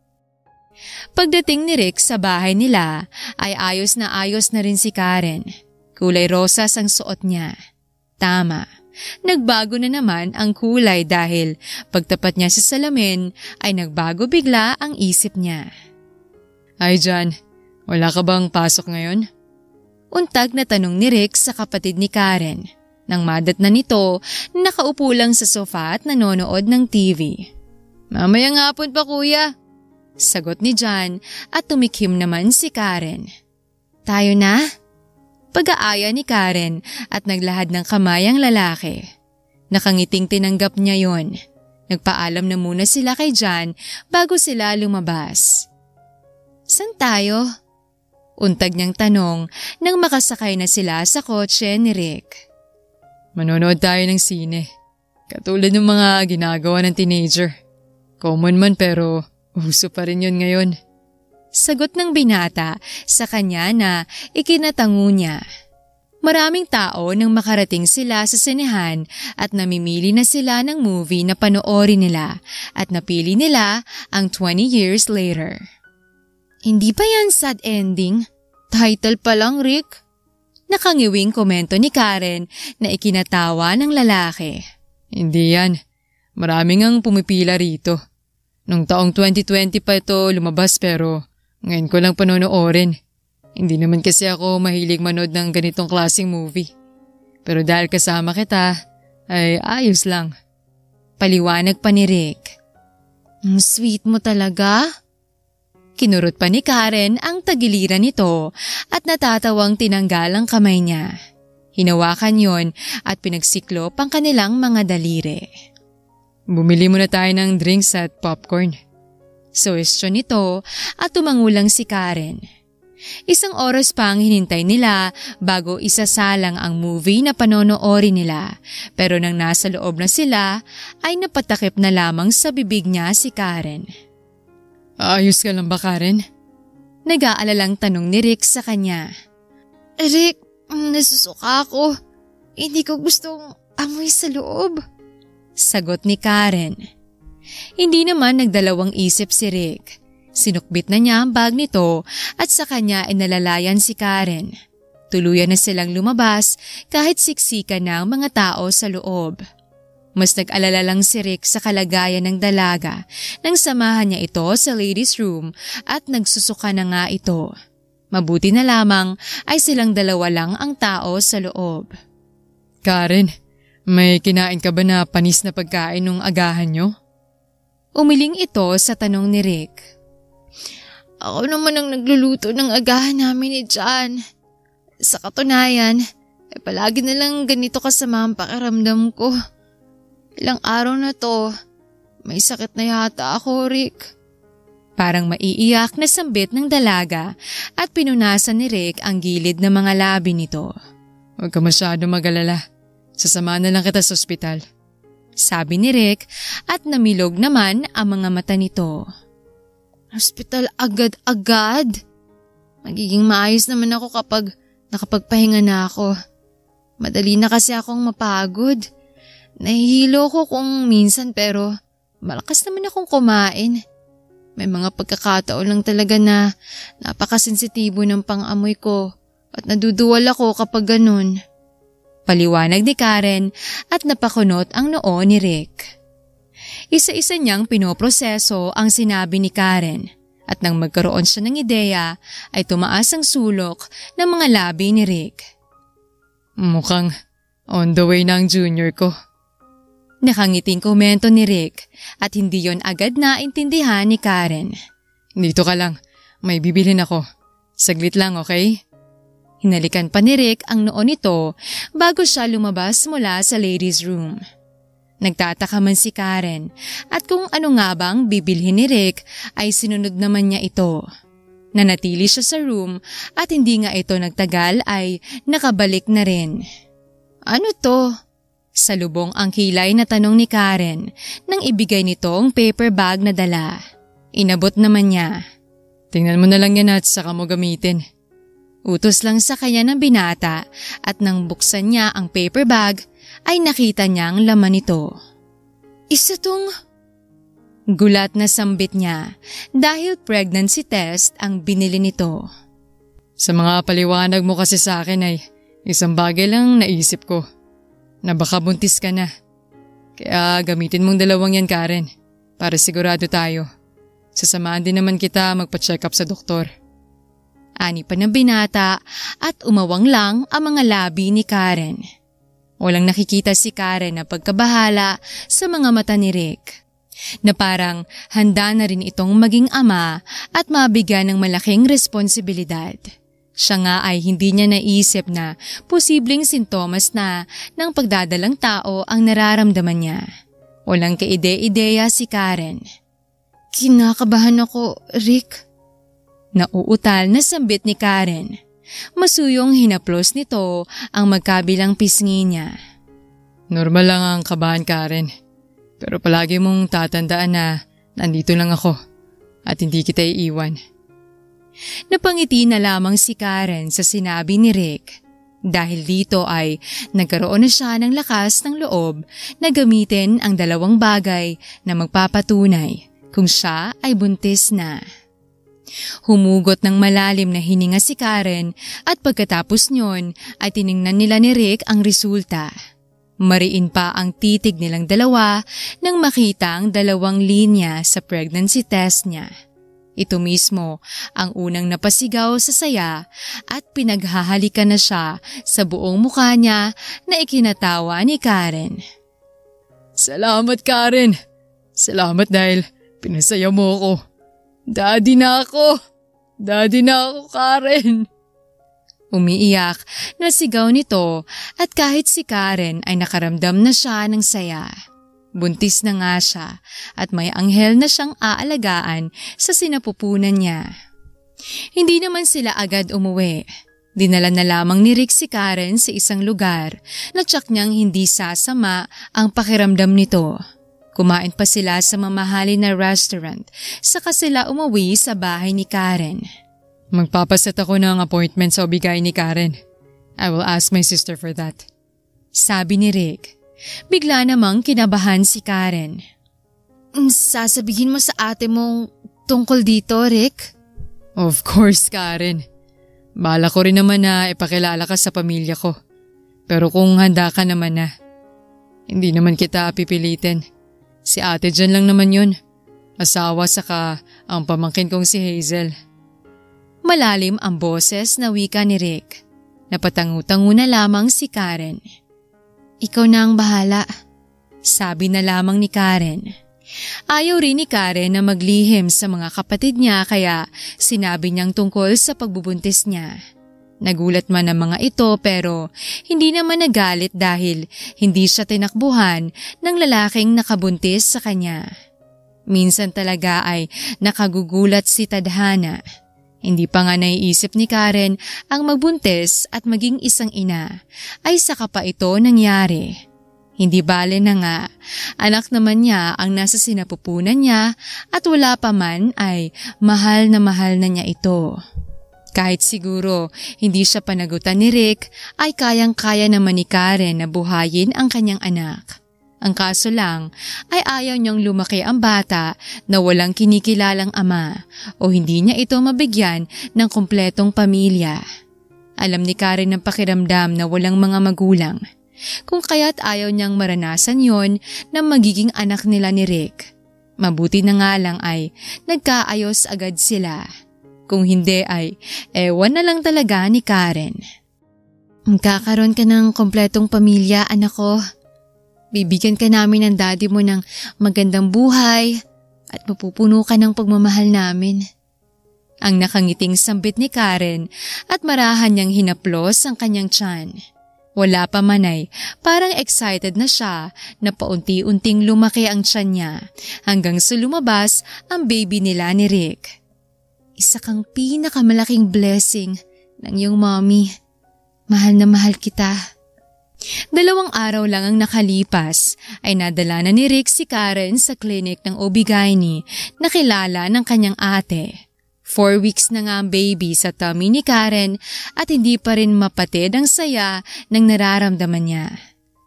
Pagdating ni Rick sa bahay nila ay ayos na rin si Karen. Kulay rosas ang suot niya. Tama, nagbago na naman ang kulay dahil pagtapat niya sa salamin ay nagbago bigla ang isip niya. Ay Jan, wala ka bang pasok ngayon? Untag na tanong ni Rick sa kapatid ni Karen. Nang madatna nito, nakaupo lang sa sofa at nanonood ng TV. Mamayang hapon pa kuya. Sagot ni Jan at tumikhim naman si Karen. Tayo na? Pag-aaya ni Karen at naglahad ng kamay ang lalaki. Nakangiting tinanggap niya yon. Nagpaalam na muna sila kay Jan bago sila lumabas. San tayo? Untag niyang tanong nang makasakay na sila sa kotse ni Rick. Manonood tayo ng sine. Katulad ng mga ginagawa ng teenager. Common man pero uso pa rin yun ngayon. Sagot ng binata sa kanya na ikinatango niya. Maraming tao nang makarating sila sa sinehan at namimili na sila ng movie na panoorin nila at napili nila ang 20 Years Later. Hindi ba yan sad ending? Title pa lang, Rick. Nakangiwing komento ni Karen na ikinatawa ng lalaki. Hindi yan. Maraming ang pumipila rito. Nung taong 2020 pa ito lumabas pero ngayon ko lang panonoorin. Hindi naman kasi ako mahilig manood ng ganitong klaseng movie. Pero dahil kasama kita, ay ayos lang. Paliwanag pa ni Rick. Sweet mo talaga? Kinurot pa ni Karen ang tagiliran nito at natatawang tinanggal ang kamay niya. Hinawakan yon at pinagsiklop ang kanilang mga daliri. Bumili muna tayo ng drinks at popcorn. Suwestyon nito at tumangulang si Karen. Isang oras pa ang hinintay nila bago isasalang ang movie na panonoorin nila. Pero nang nasa loob na sila ay napatakip na lamang sa bibig niya si Karen. Ayos ka lang ba, Karen? Nag-aalalang tanong ni Rick sa kanya. Rick, nasusuka ako. Hindi ko gustong amoy sa loob. Sagot ni Karen. Hindi naman nagdalawang isip si Rick. Sinukbit na niya ang bag nito at sa kanya ay nalalayan si Karen. Tuluyan na silang lumabas kahit siksikan na ang mga tao sa loob. Mas nag-alala lang si Rick sa kalagayan ng dalaga nang samahan niya ito sa ladies' room at nagsusuka na nga ito. Mabuti na lamang ay silang dalawa lang ang tao sa loob. Karen, may kinain ka ba na panis na pagkain nung agahan nyo? Umiling ito sa tanong ni Rick. Ako naman ang nagluluto ng agahan namin ni John. Sa katunayan, palagi na lang ganito kasama ang pakiramdam ko. Ilang araw na to, may sakit na yata ako, Rick. Parang maiiyak na sambit ng dalaga at pinunasan ni Rick ang gilid ng mga labi nito. Huwag ka masyado mag-alala. Sasama na lang kita sa ospital. Sabi ni Rick at namilog naman ang mga mata nito. Hospital agad-agad? Magiging maayos naman ako kapag nakapagpahinga na ako. Madali na kasi akong mapagod. Nahihilo ko kung minsan pero malakas naman akong kumain. May mga pagkakataon lang talaga na napakasensitibo ng pang-amoy ko at naduduwal ako kapag ganun. Paliwanag ni Karen at napakunot ang noo ni Rick. Isa-isa niyang pinoproseso ang sinabi ni Karen at nang magkaroon siya ng ideya ay tumaas ang sulok ng mga labi ni Rick. Mukhang on the way na ang junior ko. Nakangiting komento ni Rick at hindi yon agad na intindihan ni Karen. Dito ka lang, may bibilhin ako. Saglit lang, okay? Hinalikan pa ni Rick ang noo nito bago siya lumabas mula sa ladies' room. Nagtataka man si Karen at kung ano nga bang bibilhin ni Rick ay sinunod naman niya ito. Nanatili siya sa room at hindi nga ito nagtagal ay nakabalik na rin. Ano to? Salubong ang kilay na tanong ni Karen nang ibigay nito ang paper bag na dala. Inabot naman niya. Tingnan mo na lang yan at saka mo gamitin. Utos lang sa kanya ng binata at nang buksan niya ang paper bag ay nakita niya ang laman nito. Isa tong... Gulat na sambit niya dahil pregnancy test ang binili nito. Sa mga paliwanag mo kasi sa akin ay isang bagay lang naisip ko. Na baka buntis ka na. Kaya gamitin mong dalawang yan, Karen, para sigurado tayo. Sasamahan din naman kita magpa-check up sa doktor. Ani pa ng binata at umawang lang ang mga labi ni Karen. Walang nakikita si Karen na pagkabahala sa mga mata ni Rick. Na parang handa na rin itong maging ama at mabigyan ng malaking responsibilidad. Siya nga ay hindi niya naisip na posibleng sintomas na ng pagdadalang tao ang nararamdaman niya. Walang kaide-ideya si Karen. Kinakabahan ako, Rick. Nauutal na sambit ni Karen. Masuyong hinaplos nito ang magkabilang pisngi niya. Normal lang ang kabahan, Karen. Pero palagi mong tatandaan na nandito lang ako at hindi kita iiwan. Napangiti na lamang si Karen sa sinabi ni Rick. Dahil dito ay nagkaroon na siya ng lakas ng loob na gamitin ang dalawang bagay na magpapatunay kung siya ay buntis na. Humugot ng malalim na hininga si Karen at pagkatapos nyon ay tiningnan nila ni Rick ang resulta. Mariin pa ang titig nilang dalawa nang makita ang dalawang linya sa pregnancy test niya. Ito mismo ang unang napasigaw sa saya at pinaghahalikan na siya sa buong mukha niya na ikinatawa ni Karen. Salamat, Karen. Salamat dahil pinasaya mo ako. Daddy na ako. Daddy na ako, Karen. Umiiyak na sigaw nito at kahit si Karen ay nakaramdam na siya ng saya. Buntis na nga siya at may anghel na siyang aalagaan sa sinapupunan niya. Hindi naman sila agad umuwi. Dinala na lamang ni Rick si Karen sa isang lugar na tsak niyang hindi sasama ang pakiramdam nito. Kumain pa sila sa mamahalin na restaurant saka sila umuwi sa bahay ni Karen. Magpapaset ako ng appointment sa obigay ni Karen. I will ask my sister for that. Sabi ni Rick. Bigla namang kinabahan si Karen. Sasabihin mo sa ate mong tungkol dito, Rick? Of course, Karen. Bala ko rin naman na ipakilala ka sa pamilya ko. Pero kung handa ka naman na, hindi naman kita pipilitin. Si ate dyan lang naman yun. Asawa saka ang pamangkin kong si Hazel. Malalim ang boses na wika ni Rick. Napatangu-tangu na lamang si Karen. Ikaw na ang bahala. Sabi na lamang ni Karen. Ayaw rin ni Karen na maglihim sa mga kapatid niya kaya sinabi niyang tungkol sa pagbubuntis niya. Nagulat man ang mga ito pero hindi naman nagalit dahil hindi siya tinakbuhan ng lalaking nakabuntis sa kanya. Minsan talaga ay nakagugulat si Tadhana. Hindi pa nga naiisip ni Karen ang magbuntis at maging isang ina ay saka pa ito nangyari. Hindi bale na nga, anak naman niya ang nasa sinapupunan niya at wala pa man ay mahal na niya ito. Kahit siguro hindi siya panagutan ni Rick ay kayang-kaya naman ni Karen na buhayin ang kanyang anak. Ang kaso lang ay ayaw niyang lumaki ang bata na walang kinikilalang ama o hindi niya ito mabigyan ng kumpletong pamilya. Alam ni Karen ang pakiramdam na walang mga magulang. Kung kaya't ayaw niyang maranasan yon na magiging anak nila ni Rick. Mabuti na nga lang ay nagkaayos agad sila. Kung hindi ay ewan na lang talaga ni Karen. Magkakaroon ka ng kumpletong pamilya, anak ko. Bibigyan ka namin ng daddy mo ng magandang buhay at mapupuno ka ng pagmamahal namin. Ang nakangiting sambit ni Karen at marahan niyang hinaplos ang kanyang tiyan. Wala pa man ay parang excited na siya na paunti-unting lumaki ang tiyan niya hanggang sa lumabas ang baby nila ni Rick. Isa kang pinakamalaking blessing ng iyong mommy. Mahal na mahal kita. 2 araw lang ang nakalipas ay nadala na ni Rick si Karen sa klinik ng OB-GYN na kilala ng kanyang ate. 4 weeks na nga ang baby sa tummy ni Karen at hindi pa rin mapatid ang saya ng nararamdaman niya.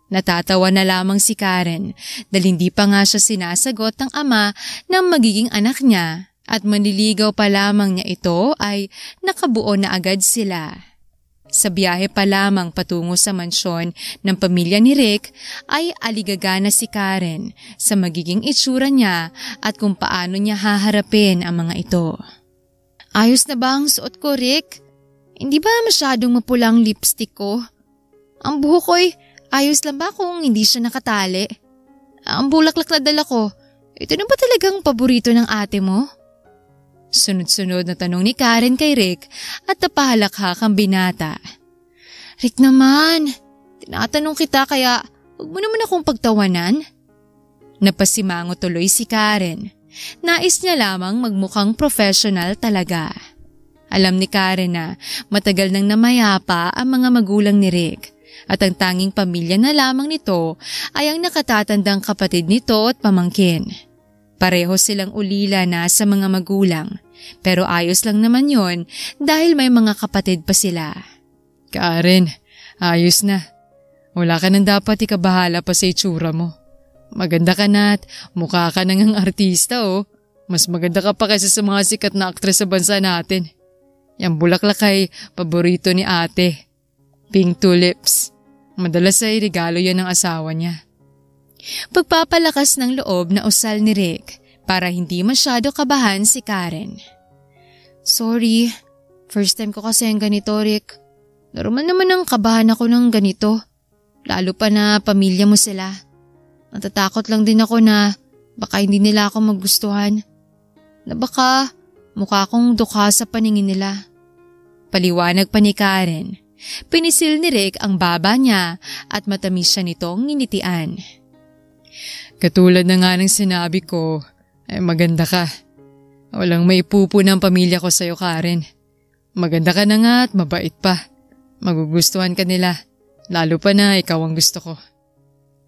Natatawa na lamang si Karen dahil hindi pa nga siya sinasagot ng ama ng magiging anak niya at manliligaw pa lamang niya ito ay nakabuo na agad sila. Sa biyahe pa lamang patungo sa mansyon ng pamilya ni Rick ay aligaga na si Karen sa magiging itsura niya at kung paano niya haharapin ang mga ito. Ayos na ba ang suot ko, Rick? Hindi ba masyadong mapulang lipstick ko? Ang buhok ko'y ayos lang ba kung hindi siya nakatali? Ang bulaklak na dala ko, ito na ba talagang paborito ng ate mo? Sunod-sunod na tanong ni Karen kay Rick at napahalakhak ang binata. Rick naman, tinatanong kita kaya huwag mo naman akong pagtawanan. Napasimango tuloy si Karen. Nais niya lamang magmukhang professional talaga. Alam ni Karen na matagal nang namayapa ang mga magulang ni Rick at ang tanging pamilya na lamang nito ay ang nakatatandang kapatid nito at pamangkin. Pareho silang ulila na sa mga magulang, pero ayos lang naman yon dahil may mga kapatid pa sila. Karen, ayos na. Wala ka nang dapat ikabahala pa sa itsura mo. Maganda ka na at mukha ka nang artista oh. Mas maganda ka pa kaysa sa mga sikat na aktres sa bansa natin. Yang bulaklak ay paborito ni ate. Pink tulips. Madalas ay regalo yan ng asawa niya. Pagpapalakas ng loob na usal ni Rick para hindi masyado kabahan si Karen. Sorry, first time ko kasi ang ganito, Rick. Normal naman ang kabahan ako ng ganito. Lalo pa na pamilya mo sila. Natatakot lang din ako na baka hindi nila ako magustuhan. Na baka mukha akong dukha sa paningin nila. Paliwanag pa ni Karen. Pinisil ni Rick ang baba niya at matamis siya nitong nginitian. Katulad na nga ng sinabi ko, ay maganda ka. Walang maipupo ng pamilya ko sa'yo, Karen. Maganda ka na nga at mabait pa. Magugustuhan ka nila, lalo pa na ikaw ang gusto ko.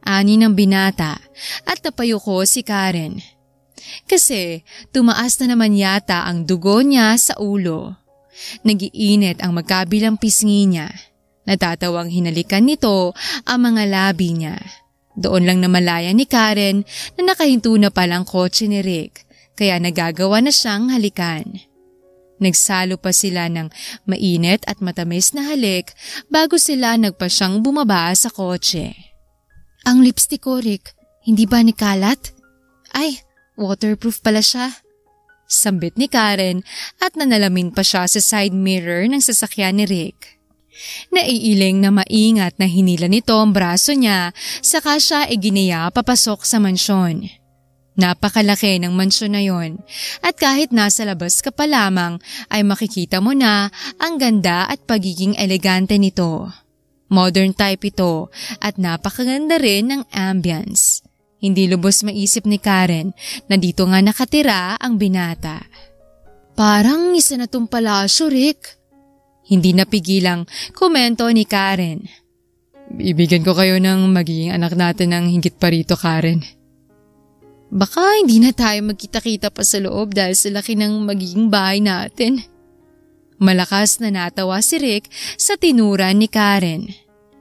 Ani ng binata at napayuko si Karen. Kasi tumaas na naman yata ang dugo niya sa ulo. Nagiinit ang magkabilang pisngi niya. Natatawang hinalikan nito ang mga labi niya. Doon lang namalaya ni Karen na nakahinto na palang kotse ni Rick, kaya nagagawa na siyang halikan. Nagsalo pa sila ng mainit at matamis na halik bago sila nagpasyang bumaba sa kotse. Ang lipstick ko, Rick, hindi ba nikalat? Ay, waterproof pala siya. Sambit ni Karen at nanalamin pa siya sa side mirror ng sasakyan ni Rick. Naiiling na maingat na hinila nito ang braso niya saka siya iginiya papasok sa mansyon. Napakalaki ng mansyon na yon at kahit nasa labas ka pa lamang ay makikita mo na ang ganda at pagiging elegante nito. Modern type ito at napakaganda rin ng ambience. Hindi lubos maisip ni Karen na dito nga nakatira ang binata. Parang isa na tong palasyo, Rick. Hindi napigilang komento ni Karen. Ibigyan ko kayo ng magiging anak natin ng higit pa rito, Karen. Baka hindi na tayo magkita-kita pa sa loob dahil sa laki ng magiging bahay natin. Malakas na natawa si Rick sa tinura ni Karen.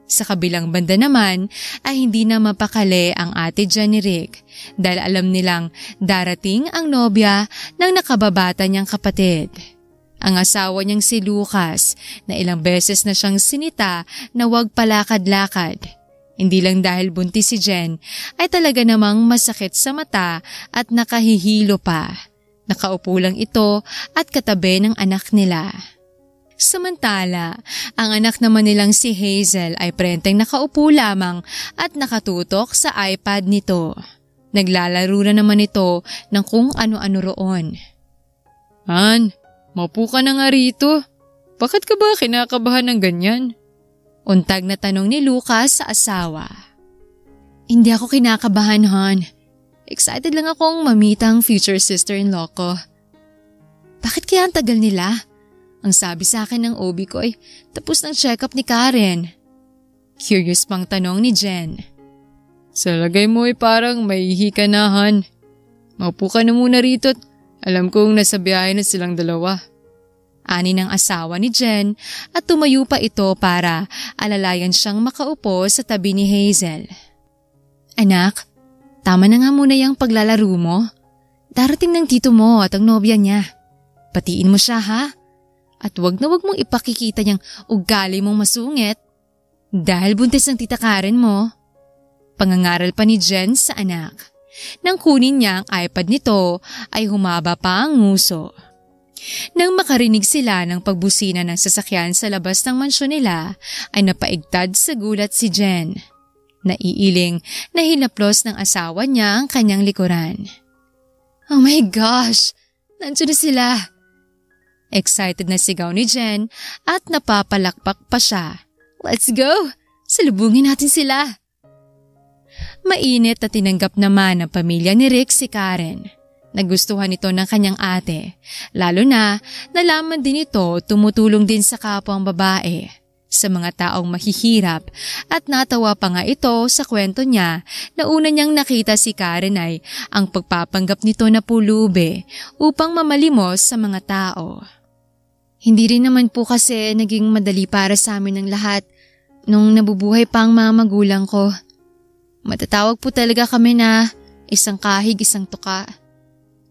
Sa kabilang banda naman ay hindi na mapakali ang ate dyan ni Rick dahil alam nilang darating ang nobya ng nakababata niyang kapatid. Ang asawa niyang si Lucas na ilang beses na siyang sinita na huwag palakad-lakad. Hindi lang dahil buntis si Jen ay talaga namang masakit sa mata at nakahihilo pa. Nakaupo lang ito at katabi ng anak nila. Samantala, ang anak naman nilang si Hazel ay prenteng nakaupo lamang at nakatutok sa iPad nito. Naglalaro na naman ito ng kung ano-ano roon. Han, maupo ka na nga rito. Bakit ka ba kinakabahan ng ganyan? Untag na tanong ni Lucas sa asawa. Hindi ako kinakabahan, hon. Excited lang akong mamita ang future sister-in-law ko. Bakit kaya ang tagal nila? Ang sabi sa akin ng OB ko ay tapos ng check-up ni Karen. Curious pang tanong ni Jen. Sa lagay mo ay parang maihi ka na, Han. Maupo ka na muna rito at alam kong nasa biyahe na silang dalawa. Ani ng asawa ni Jen at tumayo pa ito para alalayan siyang makaupo sa tabi ni Hazel. Anak, tama na nga muna yung paglalaro mo. Darating ng tito mo at ang nobya niya. Patiin mo siya, ha? At wag na wag mong ipakikita niyang ugali mong masungit. Dahil buntis ng tita Karen mo. Pangangaral pa ni Jen sa anak. Nang kunin niya ang iPad nito ay humaba pa ang nguso. Nang makarinig sila ng pagbusina ng sasakyan sa labas ng mansyon nila, ay napaigtad sa gulat si Jen. Naiiling na hinaplos ng asawa niya ang kanyang likuran. Oh my gosh! Nandiyan na sila! Excited na sigaw ni Jen at napapalakpak pa siya. Let's go! Salubungin natin sila! Mainit na tinanggap naman ng pamilya ni Rick si Karen. Nagustuhan ito ng kanyang ate, lalo na nalaman din ito tumutulong din sa kapwang babae, sa mga taong mahihirap at natawa pa nga ito sa kwento niya na una niyang nakita si Karen ay ang pagpapanggap nito na pulubi upang mamalimos sa mga tao. Hindi rin naman po kasi naging madali para sa amin ng lahat nung nabubuhay pa ang mga magulang ko. Matatawag po talaga kami na isang kahig, isang tuka.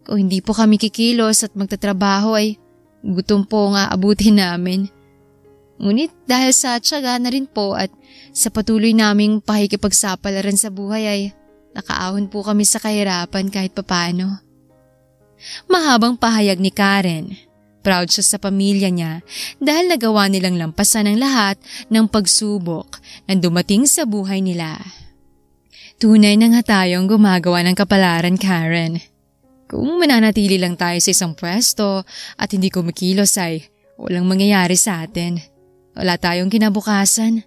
Kung hindi po kami kikilos at magtatrabaho ay gutom po nga abutin namin. Ngunit dahil sa tiyaga na rin po at sa patuloy naming pakikipagsapalaran sa buhay ay nakaahon po kami sa kahirapan kahit papano. Mahabang pahayag ni Karen. Proud siya sa pamilya niya dahil nagawa nilang lampasan ang lahat ng pagsubok na dumating sa buhay nila. Tunay na nga tayong gumagawa ng kapalaran, Karen. Kung mananatili lang tayo sa isang pwesto at hindi kumikilos ay walang mangyayari sa atin. Wala tayong kinabukasan.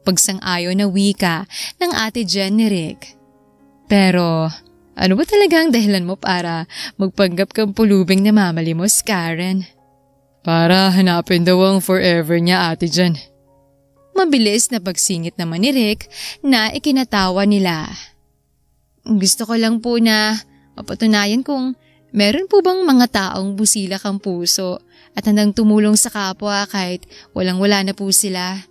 Pagsang-ayon na wika ng ate Jen ni Rick. Pero ano ba talaga ang dahilan mo para magpanggap kang pulubing na mamalimos, Karen? Para hanapin daw ang forever niya, ate Jen. Mabilis na pagsingit naman ni Rick na ikinatawa nila. Gusto ko lang po na mapatunayan kung Meron po bang mga taong busilak ang puso at handang tumulong sa kapwa kahit walang-wala na po sila?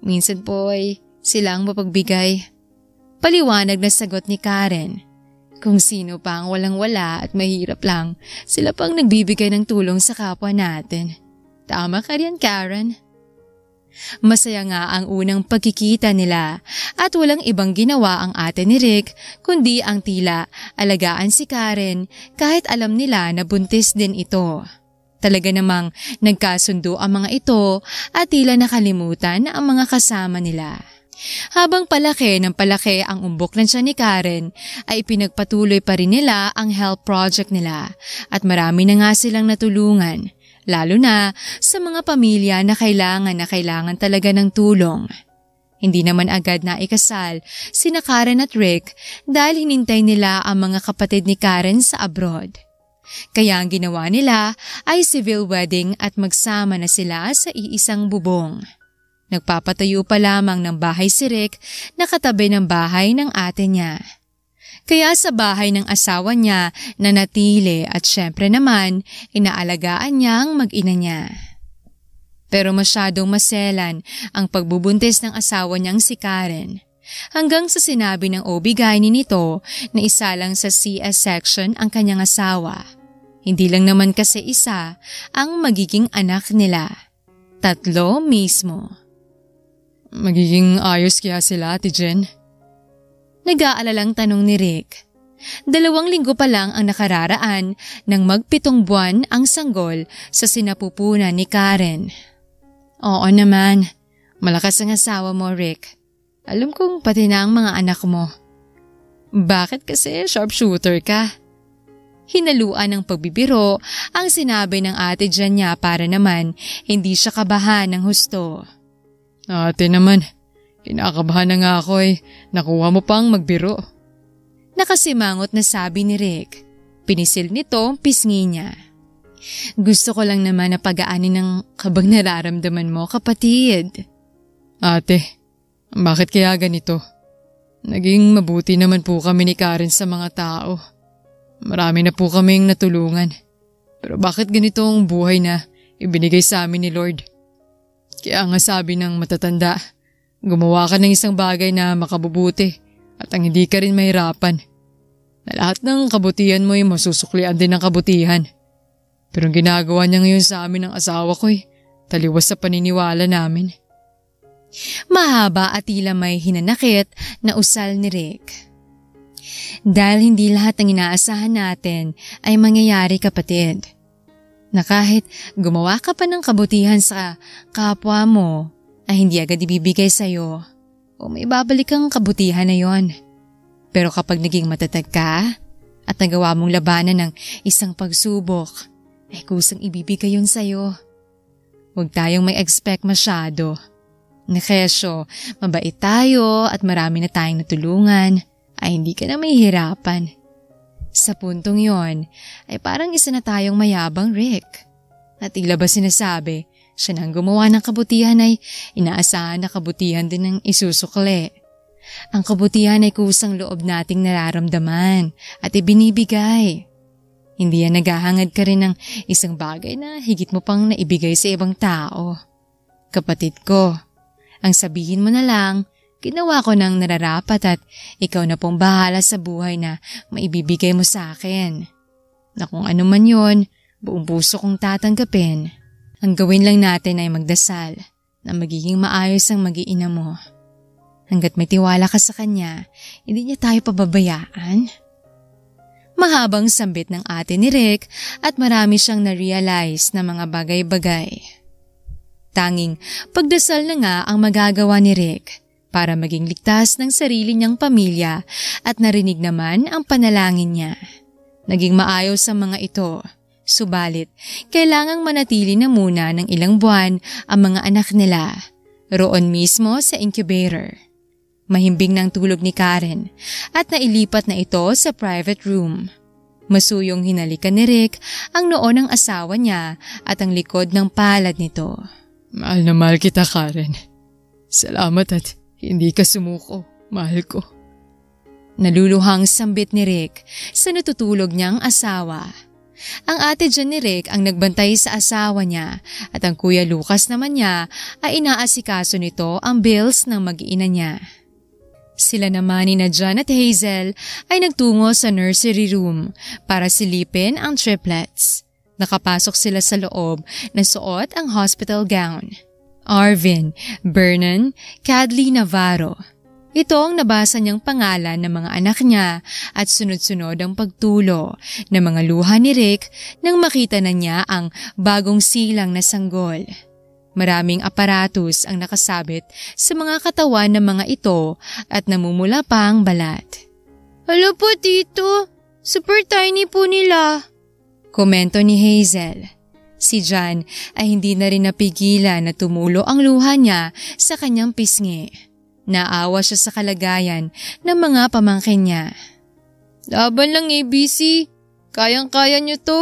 Minsan po ay sila ang mapagbigay. Paliwanag na sagot ni Karen. Kung sino pa ang walang-wala at mahirap lang, sila pang nagbibigay ng tulong sa kapwa natin. Tama ka riyan, Karen. Masaya nga ang unang pagkikita nila at walang ibang ginawa ang ate ni Rick kundi ang tila alagaan si Karen kahit alam nila na buntis din ito. Talaga namang nagkasundo ang mga ito at tila nakalimutan ang mga kasama nila. Habang palaki ng palaki ang umbok ng tiyan ni Karen, ay pinagpatuloy pa rin nila ang health project nila at marami na nga silang natulungan, lalo na sa mga pamilya na kailangan talaga ng tulong. Hindi naman agad na ikasal sina Karen at Rick dahil hinintay nila ang mga kapatid ni Karen sa abroad. Kaya ang ginawa nila ay civil wedding at magsama na sila sa iisang bubong. Nagpapatayo pa lamang ng bahay si Rick na katabi ng bahay ng ate niya. Kaya sa bahay ng asawa niya nanatili at syempre naman inaalagaan niya ang mag-ina niya. Pero masyadong maselan ang pagbubuntis ng asawa niyang si Karen. Hanggang sa sinabi ng OB-GYN nito na isa lang sa CS-section ang kanyang asawa. Hindi lang naman kasi isa ang magiging anak nila. 3 mismo. Magiging ayos kaya sila, Ate Jen? Nag-aalalang tanong ni Rick. 2 linggo pa lang ang nakararaan nang mag7 buwan ang sanggol sa sinapupunan ni Karen. Oo naman, malakas ang asawa mo, Rick. Alam kong pati na ang mga anak mo. Bakit kasi sharpshooter ka? Hinaluan ng pagbibiro ang sinabi ng ate Jen niya para naman hindi siya kabahan ng husto. Ate naman, kinakabahan na nga ako nakuha mo pang magbiro. Nakasimangot na sabi ni Rick. Pinisil nito ang pisngi niya. Gusto ko lang naman na pagaanin ng kabang nararamdaman mo, kapatid. Ate, bakit kaya ganito? Naging mabuti naman po kami ni Karen sa mga tao. Marami na po kaming natulungan. Pero bakit ganito ang buhay na ibinigay sa amin ni Lord? Kaya nga sabi ng matatanda, gumawa ka ng isang bagay na makabubuti at ang hindi ka rin mahirapan. Na lahat ng kabutihan mo ay masusuklian din ng kabutihan. Pero ang ginagawa niya ngayon sa amin ng asawa ko taliwas sa paniniwala namin. Mahaba at tila may hinanakit na usal ni Rick. Dahil hindi lahat ng inaasahan natin ay mangyayari, kapatid. Na kahit gumawa ka pa ng kabutihan sa kapwa mo ay hindi agad ibibigay sa'yo o may babalik kang kabutihan na yon. Pero kapag naging matatag ka at nagawa mong labanan ng isang pagsubok, ay kusang ibibigay yun sa'yo. Huwag tayong may expect masyado. Na kesyo, mabait tayo at marami na tayong natulungan, ay hindi ka na mahihirapan. Sa puntong yon, ay parang isa na tayong mayabang, Rick. At tila ba sinasabi, siya nang gumawa ng kabutihan ay inaasahan na kabutihan din ng isusukli. Ang kabutihan ay kusang loob nating nararamdaman at ibinibigay. Hindi yan naghahangad ka rin ng isang bagay na higit mo pang naibigay sa ibang tao. Kapatid ko, ang sabihin mo na lang, ginawa ko ng nararapat at ikaw na pong bahala sa buhay na maibibigay mo sa akin. Na kung ano man yun, buong puso kong tatanggapin. Ang gawin lang natin ay magdasal na magiging maayos ang mag-iina mo. Hanggat may tiwala ka sa kanya, hindi niya tayo pababayaan. Mahabang sambit ng ate ni Rick at marami siyang na-realize na mga bagay-bagay. Tanging pagdasal na nga ang magagawa ni Rick para maging ligtas ng sarili niyang pamilya at narinig naman ang panalangin niya. Naging maayos ang mga ito, subalit kailangang manatili na muna ng ilang buwan ang mga anak nila, roon mismo sa incubator. Mahimbing ng tulog ni Karen at nailipat na ito sa private room. Masuyong hinalikan ni Rick ang noo ng asawa niya at ang likod ng palad nito. Mahal na mahal kita, Karen. Salamat at hindi ka sumuko, mahal ko. Naluluhang sambit ni Rick sa natutulog niyang asawa. Ang ate dyan ni Rick ang nagbantay sa asawa niya at ang kuya Lucas naman niya ay inaasikaso nito ang bills ng mag-iina niya. Sila naman ni John at Hazel ay nagtungo sa nursery room para silipin ang triplets. Nakapasok sila sa loob na suot ang hospital gown. Arvin, Vernon, Cadley Navarro. Ito ang nabasa niyang pangalan ng mga anak niya at sunod-sunod ang pagtulo ng mga luha ni Rick nang makita na niya ang bagong silang na sanggol. Maraming aparatus ang nakasabit sa mga katawan ng mga ito at namumula pa ang balat. Hala po tito, super tiny po nila. Komento ni Hazel. Si John ay hindi na rin napigilan na tumulo ang luha niya sa kanyang pisngi. Naawa siya sa kalagayan ng mga pamangkin niya. Laban lang ABC, kayang-kaya niyo to.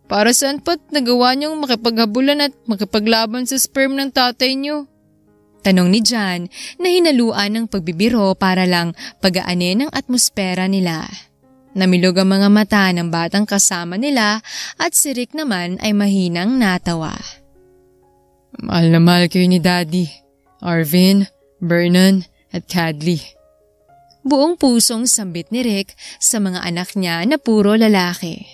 Para saan pa't nagawa niyong makipaghabulan at makipaglaban sa sperm ng tatay niyo? Tanong ni John na hinaluan ng pagbibiro para lang pagaanin ang atmosfera nila. Namilog ang mga mata ng batang kasama nila at si Rick naman ay mahinang natawa. Mahal na mahal kayo ni Daddy, Arvin, Vernon at Cadley. Buong pusong sambit ni Rick sa mga anak niya na puro lalaki.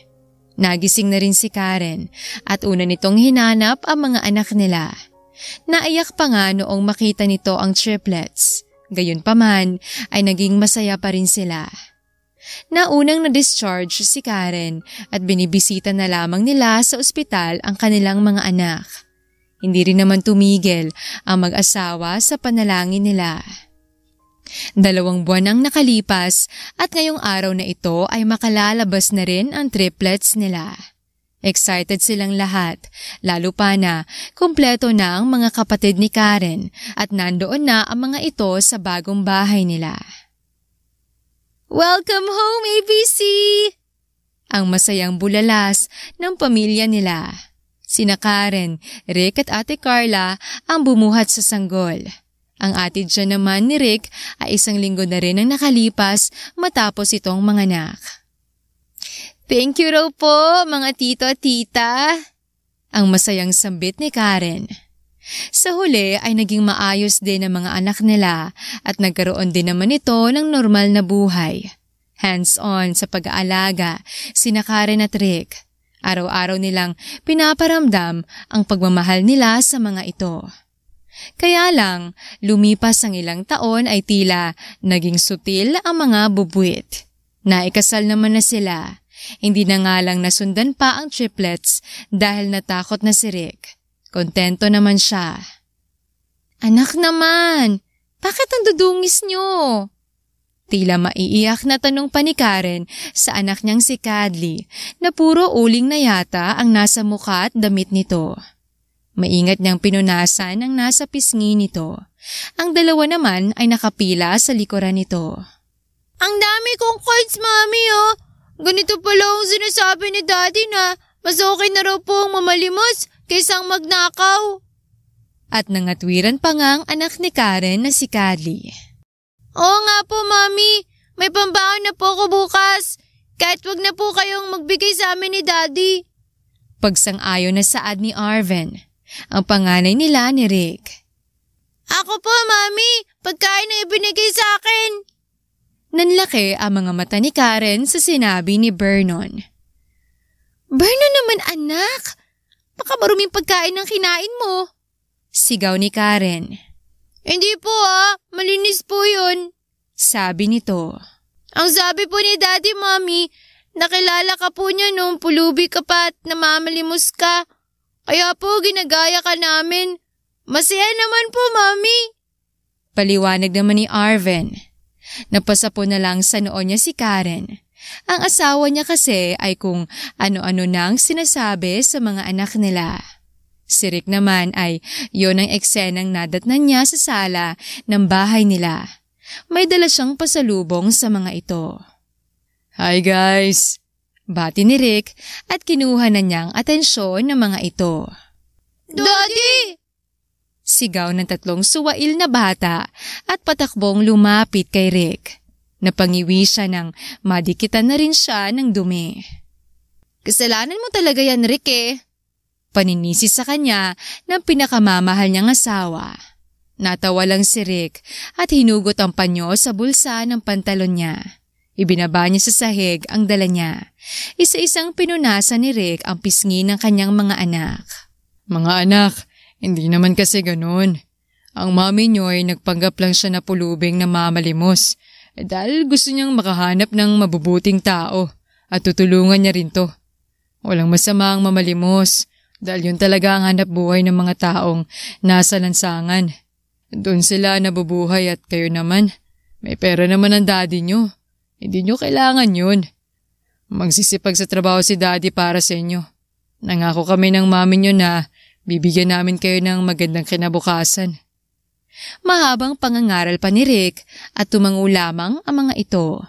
Nagising na rin si Karen at una nitong hinanap ang mga anak nila. Naiyak pa nga noong makita nito ang triplets. Gayunpaman ay naging masaya pa rin sila. Naunang na-discharge si Karen at binibisita na lamang nila sa ospital ang kanilang mga anak. Hindi rin naman tumigil ang mag-asawa sa panalangin nila. 2 buwan ang nakalipas at ngayong araw na ito ay makalalabas na rin ang triplets nila. Excited silang lahat, lalo pa na kumpleto na ang mga kapatid ni Karen at nandoon na ang mga ito sa bagong bahay nila. Welcome home, ABC! Ang masayang bulalas ng pamilya nila. Sina Karen, Rick at Ate Carla ang bumuhat sa sanggol. Ang ate dyan naman ni Rick ay 1 linggo na rin ang nakalipas matapos itong manganak. Thank you raw po, mga tito at tita. Ang masayang sambit ni Karen. Sa huli ay naging maayos din ang mga anak nila at nagkaroon din naman ito ng normal na buhay. Hands-on sa pag-aalaga sina Karen at Rick. Araw-araw nilang pinaparamdam ang pagmamahal nila sa mga ito. Kaya lang, lumipas ang ilang taon ay tila naging sutil ang mga bubuit. Naikasal naman na sila. Hindi na nga lang nasundan pa ang triplets dahil natakot na si Rick. Kontento naman siya. Anak naman, bakit ang dudungis niyo? Tila maiiyak na tanong pa ni Karen sa anak niyang si Cadley na puro uling na yata ang nasa mukha at damit nito. Maingat niyang pinunasan ang nasa pisngi nito. Ang dalawa naman ay nakapila sa likuran nito. Ang dami kong coins, Mami, oh. Ganito pala ang sinasabi ni Daddy na mas okay na raw pong mamalimos kaysang magnakaw. At nangatwiran pa nga ang anak ni Karen na si Cadley. Oo nga po, Mami. May pambaon na po ko bukas. Kahit wag na po kayong magbigay sa amin ni Daddy. Pagsang-ayon na saad ni Arvin, ang panganay nila ni Rick. Ako po, Mami. Pagkain na ibinigay sa akin. Nanlaki ang mga mata ni Karen sa sinabi ni Vernon. Vernon naman, anak. Baka maruming pagkain ng kinain mo. Sigaw ni Karen. Hindi po malinis po yun. Sabi nito. Ang sabi po ni Daddy, Mami, nakilala ka po niya nung pulubi ka pa at namamalimos ka. Kaya po ginagaya ka namin. Masaya naman po, Mami. Paliwanag naman ni Arvin. Napasa po na lang sa noo niya si Karen. Ang asawa niya kasi ay kung ano-ano nang sinasabi sa mga anak nila. Si Rick naman ay yon ang eksenang nadatnan niya sa sala ng bahay nila. May dala siyang pasalubong sa mga ito. Hi guys! Bati ni Rick at kinuha na niyang atensyon ng mga ito. Daddy! Sigaw ng 3 suwail na bata at patakbong lumapit kay Rick. Napangiwi siya nang madikitan na rin siya ng dumi. Kasalanan mo talaga yan, Rick eh. Paninisi sa kanya ng pinakamamahal niyang asawa. Natawa lang si Rick at hinugot ang panyo sa bulsa ng pantalon niya. Ibinaba niya sa sahig ang dala niya. Isa-isang pinunasan ni Rick ang pisngi ng kanyang mga anak. Mga anak, hindi naman kasi ganun. Ang mami niyo ay nagpanggap lang siya na pulubing na mamalimos dahil gusto niyang makahanap ng mabubuting tao at tutulungan niya rin to. Walang masama ang mamalimos dahil yun talaga ang hanap buhay ng mga taong nasa lansangan. Doon sila nabubuhay at kayo naman, may pera naman ang daddy niyo. Hindi niyo kailangan yun. Magsisipag sa trabaho si daddy para sa inyo. Nangako kami ng mami niyo na bibigyan namin kayo ng magandang kinabukasan. Mahabang pangangaral pa ni Rick at tumango lamang ang mga ito.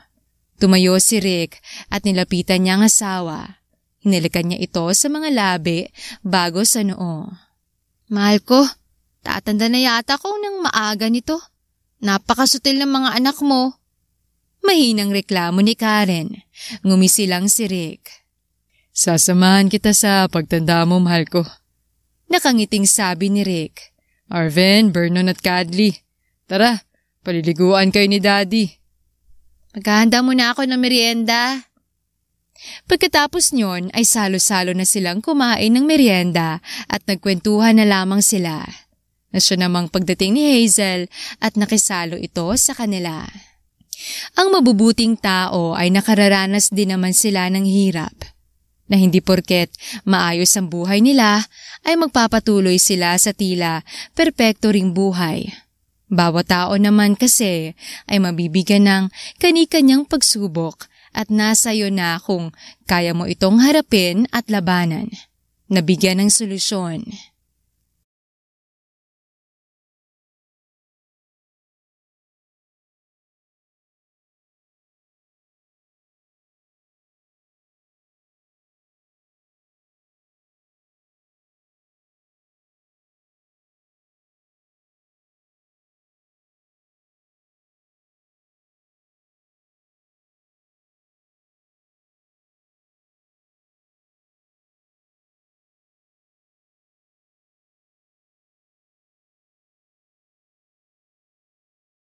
Tumayo si Rick at nilapitan niya ang asawa. Hinalikan niya ito sa mga labi bago sa noo. Mahal ko, tatanda na yata ko nang maaga nito. Napakasutil ng mga anak mo. Mahinang reklamo ni Karen. Ngumisi lang si Rick. Sasamahan kita sa pagtanda mo, mahal ko. Nakangiting sabi ni Rick. Arven, Vernon at Cadley. Tara, paliliguan kayo ni Daddy. Maghahanda muna ako ng merienda. Pagkatapos nyon ay salo-salo na silang kumain ng merienda at nagkwentuhan na lamang sila. Nasya namang pagdating ni Hazel at nakisalo ito sa kanila. Ang mabubuting tao ay nakararanas din naman sila ng hirap. Na hindi porket maayos ang buhay nila ay magpapatuloy sila sa tila perpekto ring buhay. Bawat tao naman kasi ay mabibigyan ng kani-kanyang pagsubok at nasa iyo na kung kaya mo itong harapin at labanan. Nabigyan ng solusyon.